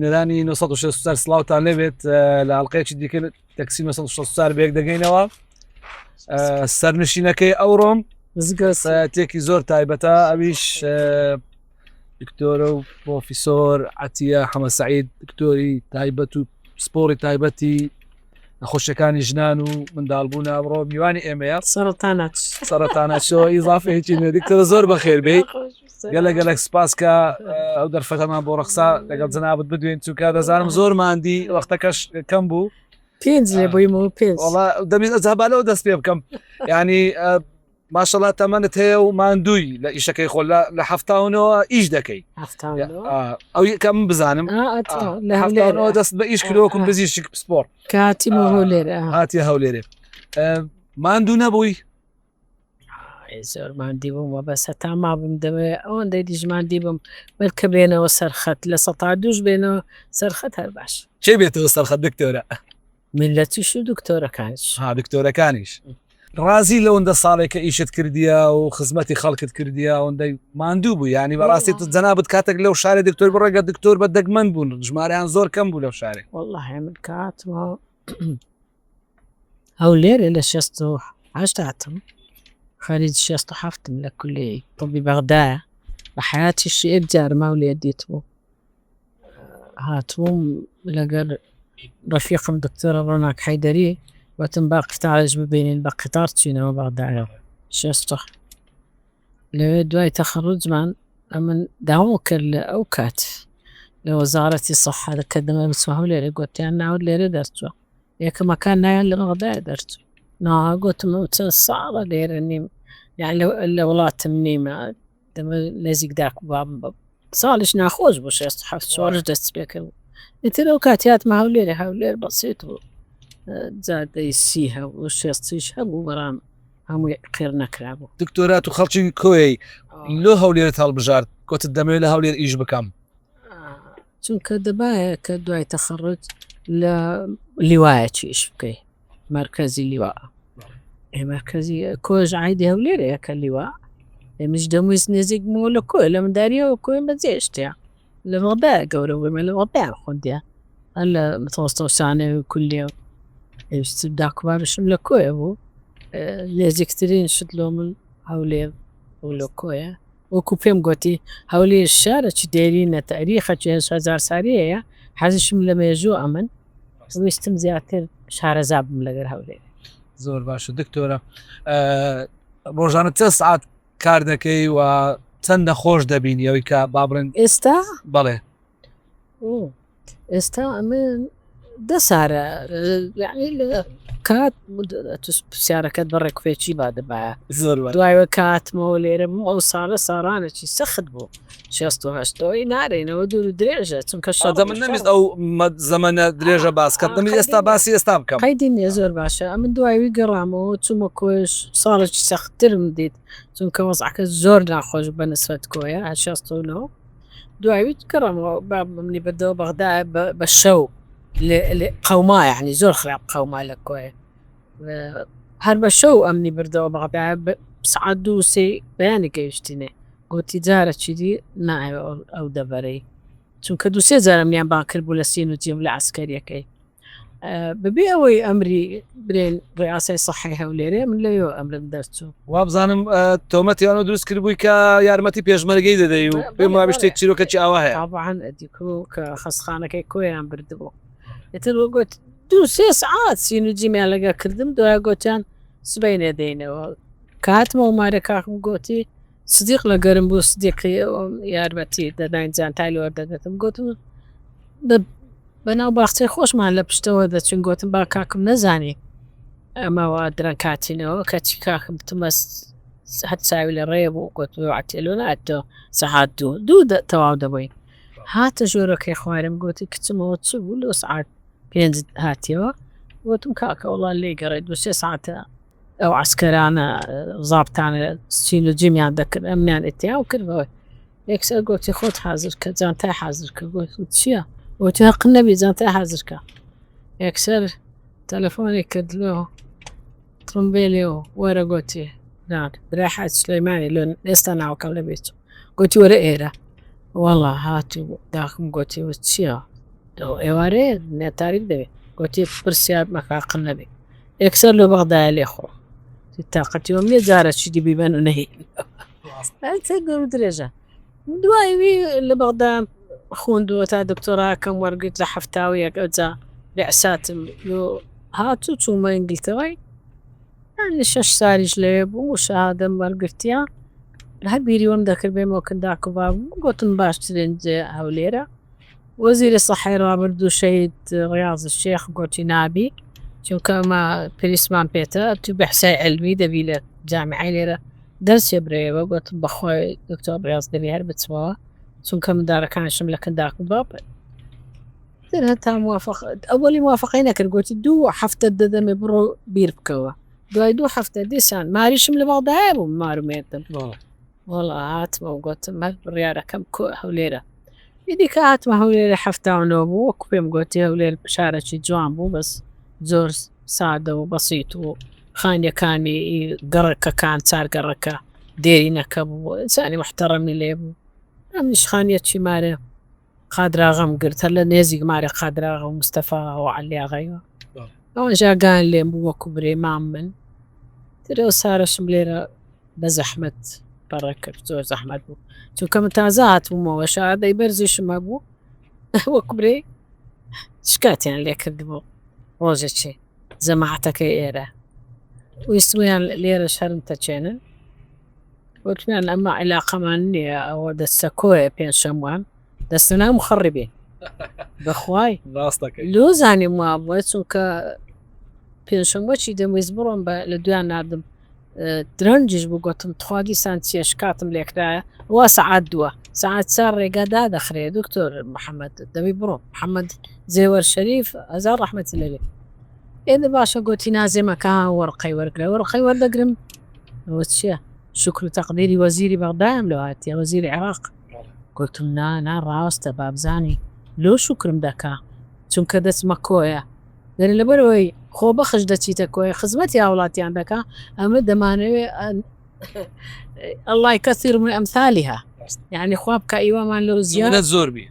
بینەرانی 960 سلااوتان لێبێت لە ئەڵلقەیەکی دیکە تەکسی 960 بێک دەگەینەوە. سەرنشینەکەی ئەوڕۆم تێکی زۆر تایبەتە، ئەویش دکتۆرە و پرۆفیسۆر عەتیە حەمەد سەعید، دکتۆری تایبەت و سپۆڕی تایبەتی نەخۆشیەکانی ژنان و منداڵبوون ئەمڕۆ میوانی ئێمەیە. سەرەتانەچەوە ئیزافەیەکی نوێ. دکتۆرە زۆر بەخێر بێی، گەلە سپاس کە ئەو دەرفەتەمان بۆ ڕەخسا لەگەڵ جەنابەت بدوێن، چونکە دەزانم زۆر ماندی وەختەکەش کەم بوو. 5 لێبوویمەوە 5 دەمێت ئەجابالەوە دەست پێ بکەم، ینی ماشەڵڵا تەمەنت هەیە و ماندووی لە ئیشەکەی خۆ لە هەفتاونەوە ئیش دەکەی. ئەو کەم بزانم دەست بە ئیش کلۆکم بزیشک سپۆر کاتیمە هەولێرە هاتی هەولێرێ. ماندوو نەبووی؟ زۆر ماندی بووم وە بەس هەتا مابووم دەوێ ئەوەندەی دیژماندی بووم بەرکە بێنەوە سەرخەت لە ١٢ بێنەوە سەرخەت هەر باش. چێ بێتەوە سەرخەت دکتۆرە؟ میلەتیش و دکتۆرەکانیش. دکتۆرەکانیش ڕازی لەوەندە ساڵێکە ئیشت کردیە و خزمەتی خەڵکت کردیە ئەوەندەی ماندوو بوو، ینی بەڕاستی جەنابەت کاتێک لەو شارێ دکتۆر بڕێگە دکتۆر بە دەگمەن بوون، ژمارەیان زۆر کەم بوو لەو شارێ. وەڵڵاهی من کاتەوە هەولێرێ لە 68 هاتم، خەریجی 67 لە کولێی طبی بەغدایە، بە حیاتیش یەک جار ماولێر دیتبوو. هاتووم لەگەر ڕەفیقم دکتۆرە ڕۆناک حەیدەری، وتم با قتارش ببینین بە قتار چینەوە بەغدایە 60. لەوێ دوای تەخەڕوجمان ئەمن داوام کرد لە ئەو کات لە وەزارەتی سەحە کە دەمە بچمە هەولێرە، گوتیان ناوت لێرە دەرچووە، یەکەمەکان نایان لە بەغدایە دەرچوو. گوتم چەند ساڵە لێرە نیم، یان لە وڵاتم نیمە، دەمە نزیک داک بابم بە ساڵیش ناخۆش بوو 67 دەست پێکرد. ئیتر ئەو کاتیاتمە هەولێرە هەولێر بەسیط بوو، جادەی سی هەبوو 60 هەبوو بەڕام هەمووی قێر نەکرا بوو. دکتۆرات و خەڵکی کۆی لۆ هەولێرت هەڵبژارد، گوتت دەمەوێت لە هەولێر ئیش بکەم، چونکە دەبایە کە دوای تەخەڕوج لە لیوایەکی ئیش بکەی، مەرکەزی لیوا مەرکەزی کۆژ عایدی هەولێرەیە کە لیوا ئێمەش دەمویست نزیک بوو لە کۆی لە منداریەوە کۆی بەجێشتەیە لە بەغدایە گەورەوەمە لە بەغدایە خوندیە هەر لە متەوەسطەوسانە و کولیە داکوبارشم لە کۆیە بوو. نێزیکترین شت لۆ من هەولێر و لە کۆیە، وەکو پێم گوتی هەولێر شارێکی دێرینە تاریخەکی 1000 ساڵیەیە، حەزیشم لە مێژوو ئەمن ویستم زیاتر شارەزا بم لەگەر هەولێر. زۆر باشە دکتۆرە، ڕۆژانە چەند سعات کار دەکەی و چەند نەخۆش دەبینی ئەوەی کە با بڵێن ئێستا؟ بەڵێ ئێستا ئەمن 10 سارە کات پرسیارەکەت بەڕێکوێکی با دەبایە دوایوە کاتمەوە لێرە ئەو ساڵە ساڕانێکی سەخت بوو 68ەوەی نارێنەوە دوور و درێژە، چونکە من نەویست ئەو زەمەنە درێژە باسکەت دەمێت ئێستا باسی ئێستا بکەم. قەیدی نییە زۆر باشە. ئەمن دوایوی گەڕامەوە چوومە کۆش ساڵێکی سەختترم دیت، چونکە وەزعەکە زۆر ناخۆش بە نسبەت کۆیە 69 دوایوی گەڕامەوە با منی بەدەوە بەغدایە بە شەو قەوما، یعنی زۆر خراپ قەوما لە کۆیە، هەر بە شەو ئەمنی بردەوە بەغدایە سعات 2 و 3 بەیانی گەیشتینێ، گوتی جارە چیدی نایە ئەو دەبەرەی، چونکە 2-3 جارە منیان با کرد بوو لە سین و جیم لە عسکەریەکەی. ببێ ئەوەی ئەمری برێن ڕێئاسای سەحەی هەولێرێ من لەوێ ئەمرم دەرچوو. وا بزانم تۆمەتیانە دروست کرد بووی کە یارمەتی پێشمەرگەی دەدەی و پێم وایە شتێک چیرۆکەکی ئاوا هەیە. طبعاً ئەدیکۆ کە خەستخانەکەی کۆیان بردبوو. ئێتر گوت 2-3 سعات سین و جیمیان لەگە کردم، دوای گوتیان سبەی نێدەینەوە. کاتمە ومارە کاکم گوتی سدیق لە گەرم بوو، سدیقی یارمەتی دەداین جانتای وەردەدەتم، گوتم بەناو باخچەی خۆشمان لە پشتەوە دەچین، گوتم با کاکم نەزانی ئەمەوە درەنگ کاتینەوە کەچی کاکم بتمە هەر چاوی لە ڕێ بوو، گوت عتێلۆ ناتەوە سەعات 2 تەواو دەبووین. هاتە ژۆرەکەی خوارم، گوتی کچمەوە چ بوو لە سعات 5 هاتیەوە، گوتم کاکە وەڵا لێ گەڕێت 2-3 ساعتە ئەو عسکەرانە زابتانە سین و جیمیان دەکرد ئەمنیان ئێتیاو کردەوە. یەکسەر گوتی خۆت حازر کە جانتای حازر کە، گوتی چییە؟ گوتی هەق نەبی جانتای حازرکە. یەکسەر تەلەفۆنی کردلەوە تڕمبێلێەوە وەرە گوتی برای حاج سلەیمانی لۆ ئێستا ناوەکەم لەبێت، گوتی وەرە ئێرە. وەڵا هاتی داخم گوتی وە چییە؟ ئێوارەیە نێتاریت دەوێت گوتی پرسیار مەکاقل نەبێ ئێکسەر لە بەغدایە لێ خۆ تااقەتیوە میێ جارە چی دیبیبەن و نەهی گەور درێژە دوایوی لە بەغدا خوندووە تا دکتۆراکەم وەرگیت لە هەفتاویەک ئەوجا لێعساتم هاتوو چوومە ئینگلتەوەی 6 ساریش لەوێ بوو شادەم وەرگرتیە هەر بیریوەم دەکرد بێمەوە کنداک و بابوو گوتم باشترین جێ هەولێرە وەزیرە سەحەی ڕابردوو شەید ڕیاض الشێخ گوتی نابی چونکە ئەمە پێویستمان پێێتە تو بەحسای علمی دەبی لە جامیعای لێرە دەرسێ برەوە گوتم بەخۆی دکتۆر ڕاز دەبی هەر بچمەوە چونکە مندارەکانشم لە کنداک و بابە هەتا ئەوەلی موافقی نەکرد گوتی 2 هەفتە دەدەمێ بڕۆ بیر بکەوە دوای 2 هەفتە دیسان ماریشم لە بەغدایە بوو مارومێتم وەڵا هاتمە و گوتم مەل بڕیارەکەم هەولێرە دیکە هاتمە هەولێرە هەفتاونەوە بوو وەکو پێم گوتی هەولێر شارێکی جوان بوو بەس زۆر سادە و بەسیت و خانیەکانی گەڕەکەکان چارگەڕەکە دێرینەکە بوو ئینسانی محتەڕەمی لێ بوو ئەمنیش خانیەتی مارە قادراغەم گرت هەر لە نێزی مارە قادراغە و مستەفا و عەلیاغەیەوە ئەوە ژاگان لێم بوو وەکو برێ مام من ترەوە سارەشم لێرە بە زەحمەت بەڕێکرد زۆر زەحمەت بوو چونکە من تازە هاتبوومەوە شادەی بەرزیشمە بوو وەکو برێ شکاتیان لێ کردبوو ڕۆژێکی جەماعەتەکەی ئێرە ویستویان لێرە شەرم تەچێنن وتمیان ئەمە عیلاقەمان نییە ئەوە دەستە کۆیە پێنجشەموان دەستنا مخەڕبێ بەخوای لۆ زانیم وا بووە چونکە پێنجشەموەچی دەمویست بڕۆم بە لە دویان نردم درەنجش بوو گوتم تخوادی سانچیە شکاتم لێکرایە وا سەعات 2 ساعت 4 ڕێگادا دەخرێ دکتۆر محەممەد دەبی بڕۆ محەممەد زێوەر شەریف ئەزار ڕەحمەتی لەوێ ئێدە باشە گوتی نازێمەکە وەرقەی وەرگرە وەرقەی وەردەگرم ئەوە چییە شکر و تەقدیری وەزیری بەغدایم لەوە هاتیە وەزیری عێراق گوتم نا ڕاستە بابزانی لۆ شکرم دەکا چونکە دەچمە کۆیە دەری لەبەرەوەی خۆ بەخش دەچیتە کۆی خزمەتی هاوڵاتیان دەکا ئەمە دەمانەوێ ئەڵای کەسیر من ئەمثالیها یعنی خوا بکە ئیوامان لەو زیاد زۆربی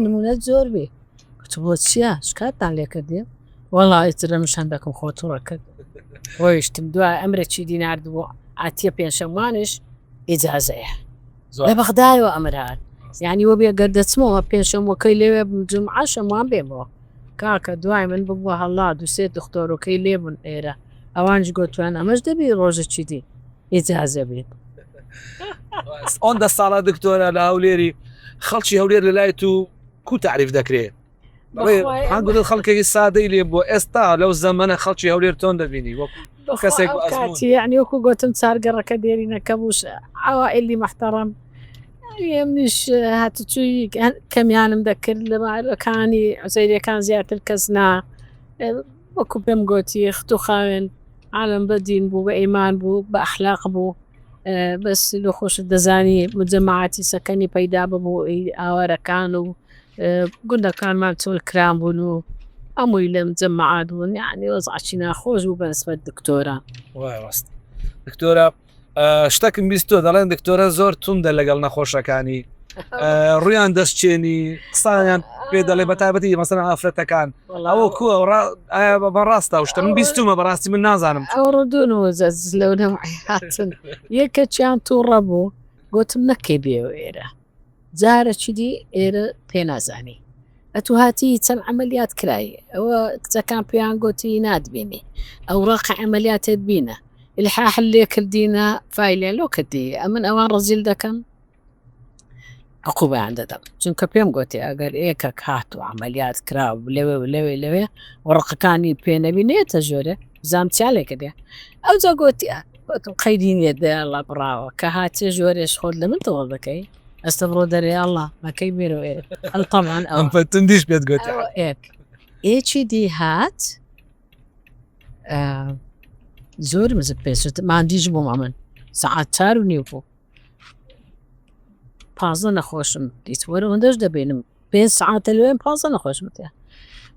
نمونەت زۆر بێ تو بۆ چییە شکاتتان لێ کردێ وەڵی ترە مشان دەکەم خۆتوڕە کرد ڕۆیشتم دوای ئەمرێکی دیناردبوو ئاتیە پێنجشەموانش ئیجازەیە لە بەغدایەوە ئەمرات یعنی وە بێ گەردەچمەوە پێنجشەموەکەی لێوێ جمعە شەموان بێمەوە کاکە دوای من ببووە هەڵا دوسێ دختۆرەکەی لێبوون ئێرە ئەوانش گوتوان ئەمەش دەبی ڕۆژێکی دی ئیجازە بێت ئەوەندە ساڵە دکتۆرە لە هەولێری خەڵکی هەولێر لە لای تو کو تعریف دەکرێت هەنگوت خەڵکێکی سادەی لێ بۆ ئێستا لەو زەمانە خەڵکی هەولێر تۆن دەبینی کەسێک یعنی وەکو گوتم چارگەڕەکە دێرینەکە بووش ئەوائلی محتەڕەم منیش هاتوچووی کەمیانم دەکرد لە مارەکانی عوزەیریەکان زیاتر کەس نا وەکو پێم گوتی خت و خاوێن عالم بەدین بوو بە ئیمان بوو بە ئەخلاق بوو بەس لە خۆشت دەزانی مجەماعەتی سەکەنی پەیدا ببوو ئاوارەکان و گوندەکانمان چۆل کران بوون و ئەمووی لەم جەماعات بوون یعنی وەزعی ناخۆش بوو بەنسبەت دکتۆرە ڕاست دکتۆرە شتێکم بیستۆ دەڵێن دکتۆرە زۆر توندە لەگەڵ نەخۆشەکانی ڕویان دەستچێنی قسانیان پێ دەڵێ بە تایبەتی مەسەڵەن ئافرەتەکان ئەوە کووە بەڕاستە شتە من بیستومە بەڕاستی من نازانم ئەو ڕدونەوە لەو نەوەیهاتن یەکەچیان تووڕە بوو گوتم نەکەی بێەوە ئێرە جارەچی دی ئێرە پێ نازانی ئەتو هاتی چەند عملیات کرای ئەوە کچەکان پێیان گوتی نادبینی ئەو ڕاقع عملیاتت بینە الحاح لێ کردینە فایلیان لۆ کردی ئەمن ئەوان ڕزیل دەکەم عقوبەیان دەدەم چونکە پێم گوتی ئەگەر ئێکەک هات و عملیات کرا لەوێ لەوێ وەڕقەکانی پێنەبینێتە ژۆرە زانچیا لێ کردێ ئەو جا گوتی گوتم قەیدینێت دەڵا بڕاوە کە هاتێ ژۆرێش خۆت لە من تەوە دەکەی ئەستە بڕۆ دەرێ ئەڵڵا مەکەی بێرەوە ئێرە ئەڵتەمان ئەم تندیش پێت گوتی ئێکی دی هات زۆر مزت پێشت مادیش بووم من سەعات 4:30 بوو 15 نەخۆشم دیتوەرە هەندەش دەبێنم 5 ساعتە لەوێن 15 نەخۆشم تێ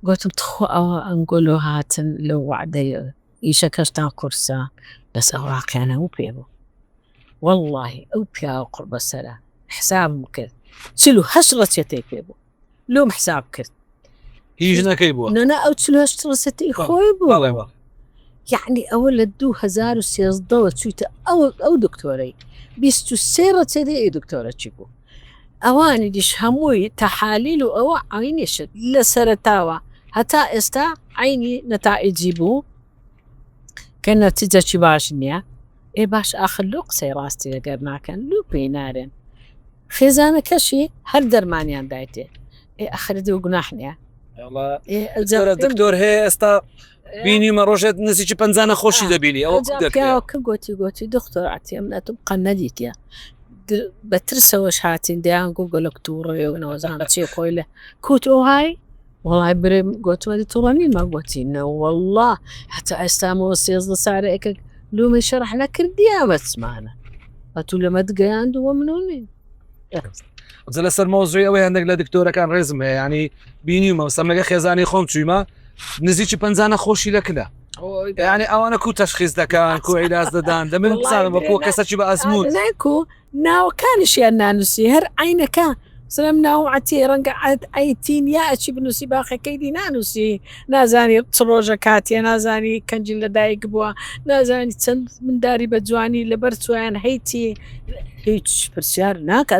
گوتم تخۆ ئەوە ئەنگۆلۆ هاتن لە وعدەیە ئیشەکەشتان کورسە بەس ئەو ڕاقیانە و پێ بوو واللهی ئەو پیاوە قوربەسەرە حسابم کرد 48 ڕەچێتێک پێ بوو لۆم حساب کرد هي ژنەکەی بووە نەنا ئەو چلۆشتڕسەتی خۆی بوو بەڵێ یعنی ئەوە لە 2013ەوە چوویتە ئەو دکتۆرەی 23 ڕەچەدەی دکتۆرەچی بوو ئەوانی دیش هەمووی تەحالیل و ئەوە عینیشت لە سەرتاوە هەتا ئێستا عینی نەتائیجی بوو کە نەتیجەکی باش نییە باش ئاخر لۆ قسەی ڕاستی لەگەر ناکەن لو پێی نارێن خێزانەکەشی هەر دەرمانیان دایتێ ئەخرەتی و گوناح نییە دکتۆر هەیە ئێستا بینیمە ڕۆژێت نزیکی پەنجانە خۆشی دەبینی ئەوە کە گوتی دکتۆر عتی ئەم نەتم قەن نەدیتە بەترسەوەش هاتین دەیان گوگە لە کتوڕێەوەزان چێ خۆی لە کوتۆهای وڵای برێ گوتوەری تووڕەنی ما گوتینە والله هەتا ئێستامەوە 13 سارەیەکە لومەی شەرح نەکردیا بەچمانە ئەتوو لەمە دگەیاندووە منونین لە سەر مۆزوی ئەوەی هەندێک لە دکتۆرەکان ڕێزم هەیە ینی بینیمە سەمەگە خێزانی خۆم چوویمە نزیکی پەنجانە خۆشی لەکلە ینی ئەوانە کو تەشخیص دەکەن کو عیلاج دەدان دەمن بزانم بە کەسەکی بە ئەزمون نایکو ناوەکانیشیان نانووسی هەر عینەکە سلام ناوعەتی ڕەنگە ئەیتین یا ئەچی بنووسی باخەکەی دی نانووسی نازانی چڕۆژە کاتیە نازانی کەنجین لە دایک بووە نازانی چەند منداری بە جوانی لەبەر چویان هەیتی هیچ پرسیار ناکە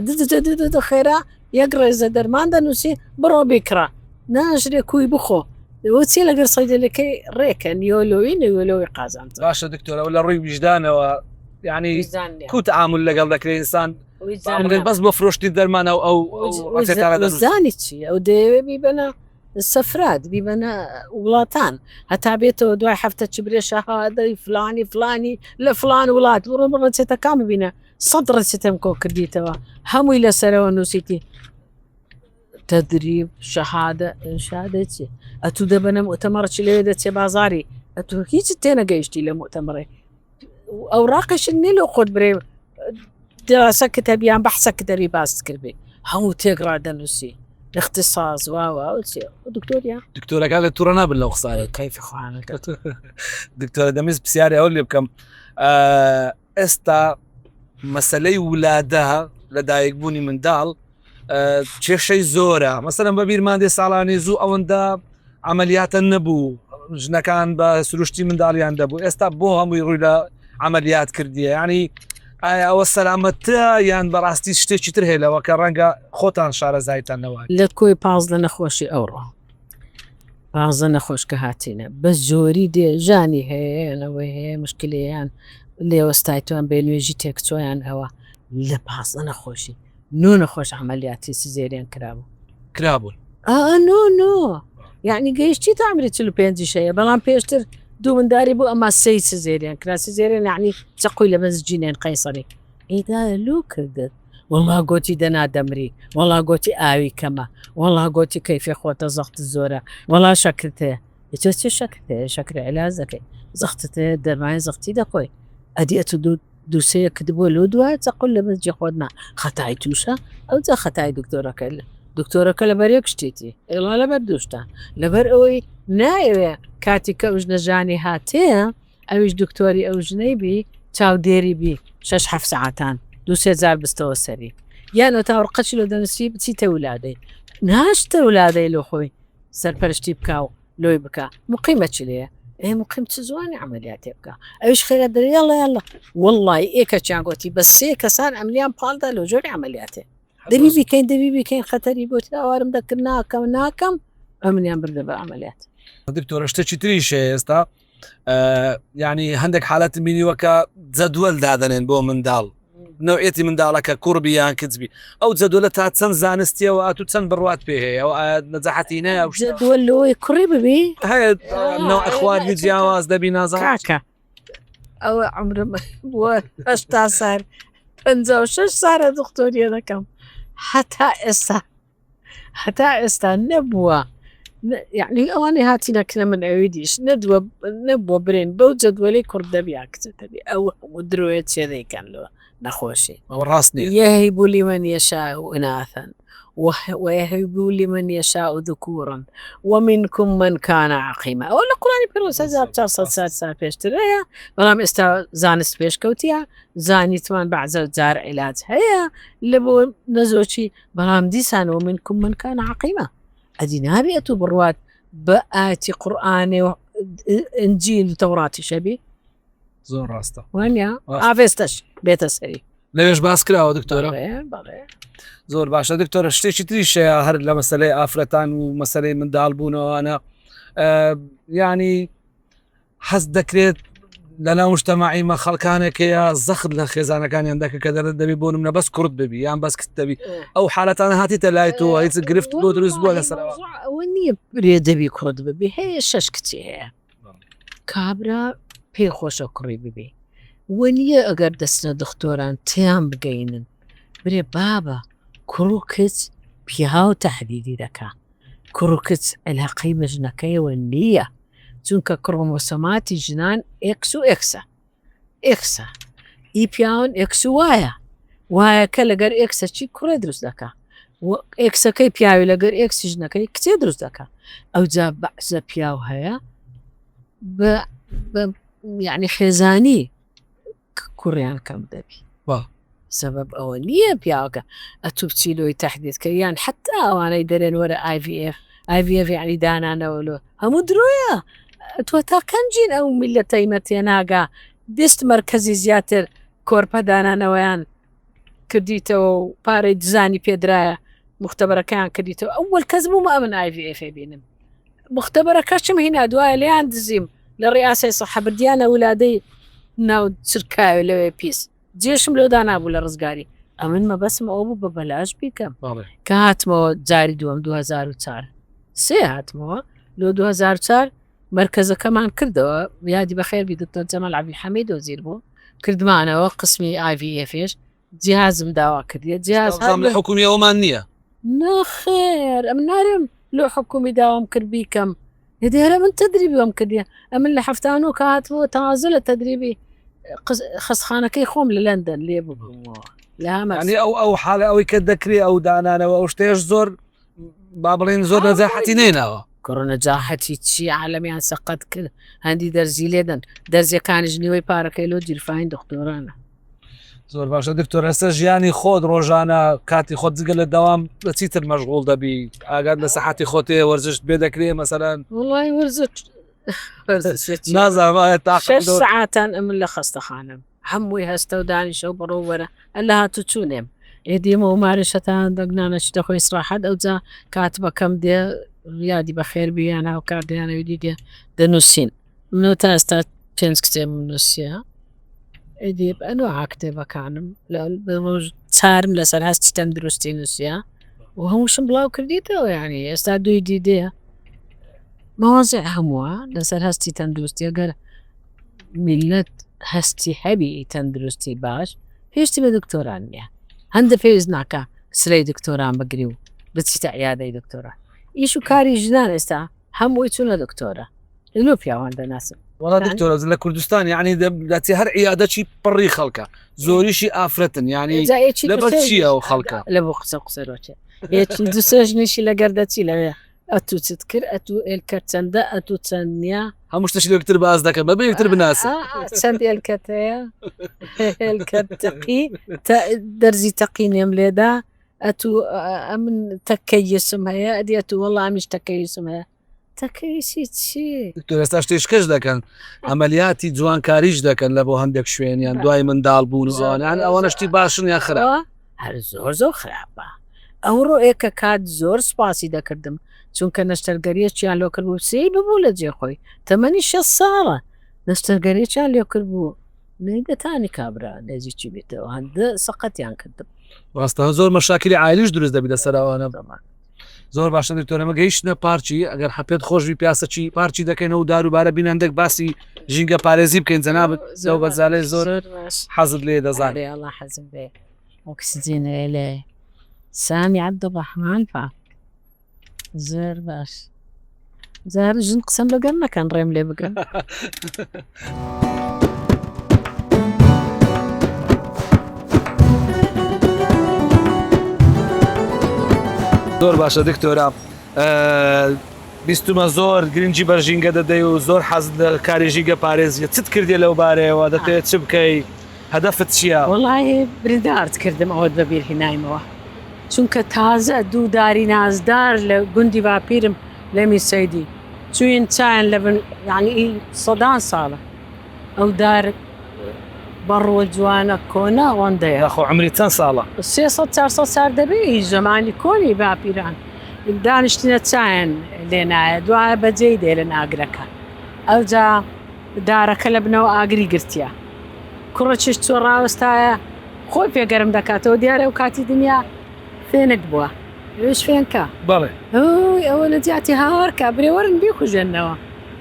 خێرا یەک ڕێزە دەرمان دەنووسی بڕۆ بیکڕە ناژرێ کوی بخۆ چی لەگەر سەیدەلەکەی ڕێکە نیۆلۆی نەوەلەوەی قازان باشە دکتۆرەوە لە ڕووی ویژدانەوە یعنی کو تعامل لەگەڵ دەکرێت ئینسان بەس بۆ فرۆشتی دەرمانە زانی چی ئەو دەیەوێ بیبەنە سەفرات بیبەنە وڵاتان هەتا بێتەوە دوای هەفتە چ برێ شەهادەی فلانی لە فلان وڵات بڕۆ ڕەچێتەکان ببینە 100 ڕەچێتم کۆ کردیتەوە هەمووی لەسەرەوە نووسیتی تدريب شهادة شهادة شيء أتو دبنا مؤتمر شلي ده بازاري أتو هيج تينا جيشتي لمؤتمري أوراقش النيلو خد بري دراسة كتابيان بحث كتابي باس كربي هم تقرأ دنوسي اختصاص واو دكتور قال تورنا بالله خسارة كيف اخوانك دكتور دمز بسياري اقول لي بكم استا مسألة ولادها لدايق بوني من دال کێشەی زۆرە مەسەلەن بە بیرماندێ ساڵانی زوو ئەوەندە عملیاتە نەبوو ژنەکان بە سروشتی منداڵیان دەبوو ئێستا بۆ هەمووی ڕووی لە عملیات کردیە ینی ئایا ئەوە سەلامەتە یان بەڕاستی شتێکی تر هەیە لەوە کە ڕەنگە خۆتان شارەزایتانەوە لە کۆی 15 نەخۆشی ئەوڕۆ 15 نەخۆش کە هاتینە بە زۆری دێژانی هەیەەوەی هەیە مشکلیان لێوەستایتوان بێ نوێژی تێکچۆیان ئەوە لە 15 نەخۆشی نو نەخۆش عملیاتی سزێریان کرابوون نۆ یعنی گەیشتی تامری 45 شەیە بەڵام پێشتر دوو منداری بوو ئەمە سی سزێریان کرا سزێریان یعنی چقوی لە مەزجینێن قەیسەری ئیدا لو کردت وڵا گۆتی دەنادەمری وڵا گۆتی ئاوی کەمە وڵا گۆتی کەیفێ خۆتە زەخت زۆرە وڵا شەکرتەیە چ شەکرتەیە شەکر علاج دەکەی زەختتەیە دەرمای زەختی دەخۆی ئەدیەت دووسەیە کردبووە لۆ دوای چقل لە مەزجی خۆتنا خەتای تووشە ئەو جا خەتای دکتۆرەکە لەبەر یەک شتێتی ئێڵا لەبەر دووشتان لەبەر ئەوەی نایەوێ کاتی کە ژنەژانی هاتەیە ئەویش دکتۆری ئەو ژنەی بی چاودێری بی 6 ساعتان 2-3 بستەوە سەری یانە تاوەڕقەچی لە دەنووسی بچیتە ولادەی ناشتە ولادەی لۆ خۆی سەرپەرشتی بکاو لۆی بکە مقیمە چ لێە مقیم چ زوانی عملیاتێ بکە ئەوش خێرا دەریاڵە وڵی ئێکەچیان گوتی بە 3 کەسان ئەملیان پاڵدا لە جۆری عملیاتێ دەبی بکەین خەتەری بۆ ئاوارم دەکرد ناکەم ئەمنیان بردە بە عملیات دکتۆرە شتێکی تریش ئێستا ینی هەندێک حالەت بینیوەکە جەدوەل دادەنێن بۆ منداڵ نوعێتی منداڵەکە کوڕبییان کچبی ئەو جەدوەلە تا چەند زانستیەوە ئاتو چەند بڕوات پێ هەیە ئەو نەجاحەتی نایە جەدوەلەوەی کوڕی ببی هەیە ئەخوانی جیاواز دەبی نازانکە ئەوە عمرم بووە 8 سار 56 سارە دکتۆریە دەکەم هەتا ئێستا نەبووە یعنی ئەوانەی هاتی نەکرە من ئەوی دیش نەبووە برێن بەو جەدوەلەی کوڕ دەبیا کچەتەبی ئەو درۆیە چێ دەیکەن لەوە نەخۆشی ئەو ڕاست يهب لمن يشاء إناثا ويهب لمن يشاء ذكورا ومنكم من كان عقيما ولا قرآن بيروس هذا 400 سال بيشتريها بلام استا زانست بيش كوتيا زاني ثمان بعد زار علاج هيا لبو نزوشي بلام ديسان ومنكم من كان عقيما أدي نابئة بروات بآية قرآني إنجيل وتوراتي شبي زۆر ڕاستە وين يا ڕاست. ئافێستش بێتە سەری لەوێش باس کراوە دکتۆرە بەڵێ زۆر باشە دکتۆرە شتێکی تریشەیە هەر لە مەسلەی ئافرەتان و مەسلەی منداڵبوونەوەوانە ینی حەز دەکرێت لە ناو مجتەماعیمە خەڵکانێکەیە زەخت لە خێزانەکانیان دەکە کە دەرت دەبی بۆ نمونە بەس کورد ببی یان بەس کت دەبی ئەو حالەتانە هاتیتە لای تۆ هیچ گرفت بۆ دروست بووە لەسەرەوە ئەوە نییە برێ دەبی کورد ببی هەیە شەش کچی هەیە کابرا پێی خۆشە کوڕی ببێ وە نییە ئەگەر دەستنە دکتۆران تیان بگەینن برێ بابە کوڕ و کچ پیاو تەحدیدی دەکا کوڕ و کچ علاقەی مژنەکەیەوە نییە چونکە کڕۆمۆسۆماتی ژنان ئێکس و ئێکسە ئی پیاون ئێکس وایە کە لەگەر ئێکسە چی کوڕێ دروست دەکا ئێکسەکەی پیاوی لەگەر ئێکسی ژنەکەی کچێ دروست دەکا ئەو جا بەعزە پیاو هەیە یعنی خێزانی کوڕیان کەم دەبی سبب ئەوە نییە پیاوەکە ئەتوو بچیلۆی تەحدیدکە یان حتا ئەوانەی دەرێن وەرە IVF یعنی دانانەوەلۆ هەموو درۆیە تۆ تا کەنجین ئەو میلەتە تەیمەتێ ناگا دەست مرکزی زیاتر کۆرپە دانانەوەیان کردیتەوە و پارەی دزانی پێدرایە مختبەرەکەیان کردیتەوە ئەوەل کەس بوومە ئەمن IVF بینم مختبەرەکەشم هینا دوایە لیان دزیم لە ڕاسی سەحەبردیانە ولادەی ناو چرکاوێ لەوێ پیس جێشم لەدا نابوو لە ڕزگاری ئەمن مەبەسم ئەو بوو بە بەلاش بیکەم کە هاتمەوە جاری دووەم 2004 هاتمەوە لۆ 2004 مرکزەکەمان کردەوە یادی بەخێربی دکتۆر جەمال عەبدولحەمید وەزیر بوو کردمانەوە قسمی IVFش جیهازم داوا کردیە جیاز لە حکومی ئەومان نییە نەخێر ئەم نارم لۆ حکومی داوام کرد بیکەم هێرە من تدریبی وەم کردیە ئەمن لە هەفتان و کاتەوە تازە لە تدریبی خستخانەکەی خۆم لە لەندەن لێ ببوومەوە ینی ئەو حالە ئەوەی کە دەکرێت ئەو دانانەوە ئەو شتێش زۆر با بڵێن زۆر نەجاحەتی نێناوە کۆڕۆنەجاحەتی چی عالەمیان سەقەت کرد هەندی دەرزی لێدەن دەرزیەکانیش نیوەی پارەکەی لۆ جیرفاین دکتۆرانە زۆر باشە دکتۆر ئێستا ژیانی خۆت ڕۆژانە کاتی خۆت جگە لە داوام لە چیتر مەشغوڵ دەبی ئاگات لە سەحاتی خۆتێ وەرزش بێ دەکرێت مەسەلەن وڵی وەرزش نازانێت تا 6 ساعتان ئەمن لە خەستەخانم هەمووی هەستە و دانیشە و بەڕۆوەرە ئەلە هاتو چوونێم ئێدیمەوە مارشەتان دەگنانەش دەخۆی سراحەت ئەوجا کات بەکەم دێ یادی بە خێربییان هاو کاردیانەویدی دێ دەنووسین منەوە تا ئێستا 5 کتێب نووسە ئەدی ئەنوە کتێبەکانم ڕۆژ چارم لەسەر هەستی تەندروستی نووسە و هەمووشم بڵاو کردیتەوە یعنی ئێستا دوی دیدەیە مەوازێ هەمووە لەسەر هەستی تەندروستی ئەگەر میلەت هەستی هەبی تەندروستی باش پێشتی بە دکتۆران نییە هەندە پێویست ناکە سلەی دکتۆران بگری و بچیتە عیادەی دکتۆرە ئیش و کاری ژنان ئێستا هەمووی چوونە دکتۆرە لۆ پیاوان دەناسم وڵا دکتۆرە لە کوردستان یعنی دەچی هەر عیادەچی پڕی خەڵکە زۆریشی ئافرەتن ینی لەبەر چییە و خەڵکە لە بۆ قسە قسەرۆچێ هێچی دوسێژنیشی لە گەردەچی لەوێ ئەتوو چت کرد ئەتوو ئێلکە چەندە ئەتوو چەند نییە هەموو شتەشی یەکتر باز دەکەن بەبێ یەکتر بناسن چەند ئێلکەتەیە ئێلکە تەقی دەرزی تەقی نێم لێدا ئەتوو ئەمن تەکەیسم هەیە ئەدی ئەتوو وەڵامیش تەکەیسم هەیە تەکەیسی چی دکتۆر ئێستا شتێشکەش دەکەن ئەمەلیاتی جوانکاریش دەکەن لە بۆ هەندێک شوێنیان دوای منداڵ بوون زۆنیان ئەوەنە شتی باشن یا خراپ هەر زۆر خراپە ئەوڕۆ ئێکە کات زۆر سپاسی دەکردم چونکە نەشتەرگەریەکیان لۆ کرد بوو سێ ببوو لە جێخۆی تەمەنی 6 ساڵە نەشتەرگەریەکیان لێ کرد بوو نەیدەتانی کابرا نێزیی بێتەوە هەندە سەقەتیان کردم ڕاستە زۆر مەشاکلی عایلیش دروست دەبی لەسەراوانە زۆر باشە دکتۆرە گەیشتنە پارچی ئەگەر حەپێت خۆشوی پیاسەچی پارچی دەکەینەوە و داروبارە بینەندێک باسی ژینگە پارێزی بکەین جەنابەت زەو بەرزالێ زۆر حەزت لێ دەزانێ الله حەزم بێ ئۆکسجینە لێ سامی عەبدوڕەحمان فا زۆر باش زار ژن قسەم لەگەڵ نەکەن ڕێم لێ بگەن زۆر باشە دکتۆرە بیستمە زۆر گرنگی بەرژینگە دەدەی و زۆر حەز لە کاری ژینگە پارێزیە چت کردی لەو بارەیەوە دەتەوێت چ بکەی هەدەفت چییە؟ وەڵی بریندارت کردم ئەوەت بەبیر هێنایمەوە چونکە تازە دووداری نازدار لە گوندی باپیرم لە میرسەیدی چوین چایان لەبن یعنی سەدان ساڵە ئەو دار بەڕوە جوانە کۆنا ئەوەندەیە یاخۆ عمری چەند ساڵە 300-400 سال دەبێ زەمانی کۆنی باپیران دانیشتنە چایان لێنایە دوایە بەجێی دێ لە ناگرەکە ئەوجا دارەکە لە بنەوە ئاگری گرتیە کوڕەکیش چۆ ڕاوەستایە خۆی پێگەرم دەکاتەوە دیارە و کاتی دنیا فێنت بووە وێش فێنکە بەڵێ ئەوە لە جیاتی هاوەرکە برێوەرن بیخوژێنەوە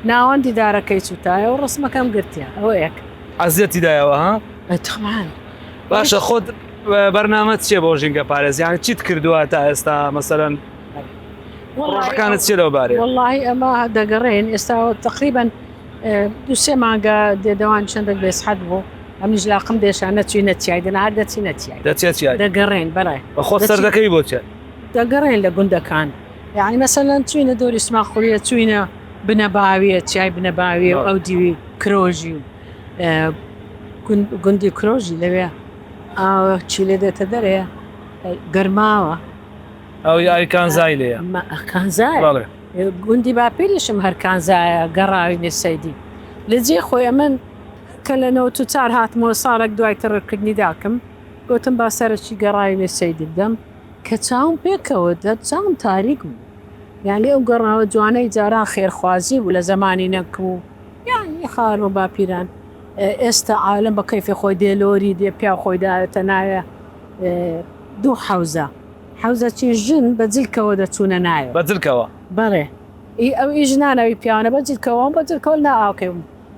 ناوەندی دارەکەی چوتایە و ڕسمەکەم گرتیە ئەوە یەک عەزیەتی دایەوە ها تەمان باشە خۆت بەرنامەت چیە بۆ ژینگە پارێز یانی چیت کردووە تا ئێستا مەسەلەن ڕۆژەکانت چی لەو بارەیە والله ئەمە دەگەڕێن ئێستا تقریبا 2-3 مانگە دێدەوان چەندێک بێسحەت بوو ئەمیش لاقم دێشانە چوینە چیای دەنار دەچینە چیای دەچێت چیای دەگەڕێن بەڵێ بە خۆت سەردەکەی بۆ چێت دەگەڕێن لە گوندەکان یعنی مەسەلەن چوینە دۆری سماخوریە چوینە بنەباویە چیای بنەباوی و ئەو دیوی کرۆژی و گوندی کرۆژی لەوێ چی لێ دێتە دەرەیە گەرماوە ئەو یاریکانزای لێیە کانزای بەڵێ گوندی باپیریشم هەر کانزایە گەڕاوی نێسەیدی لە جێ خۆی ئەمن کە لە 94 هاتمەوە ساڵێک دوای تڕکردنی داکەم گوتم با سەرچی گەڕاوی نێسەیدی بدەم کە چاوم پێکەوە چاوم تاریک بوو یعنی ئەو گەڕاوە جوانەی جاران خێرخوازی بوو لە زمانی نەکە و یانی خار و باپیران ئێستا عالم بە کەیفی خۆی دێلۆری دێ پیا خۆیداەتە نایە دوو حەوزەی ژن بە جلکەوە دەچوونە نایە بەجلکەوە بەڵێ ئەو ئیژنانەوەی پیاوانە بە جلکەوە بە جلکەوە ناوکەم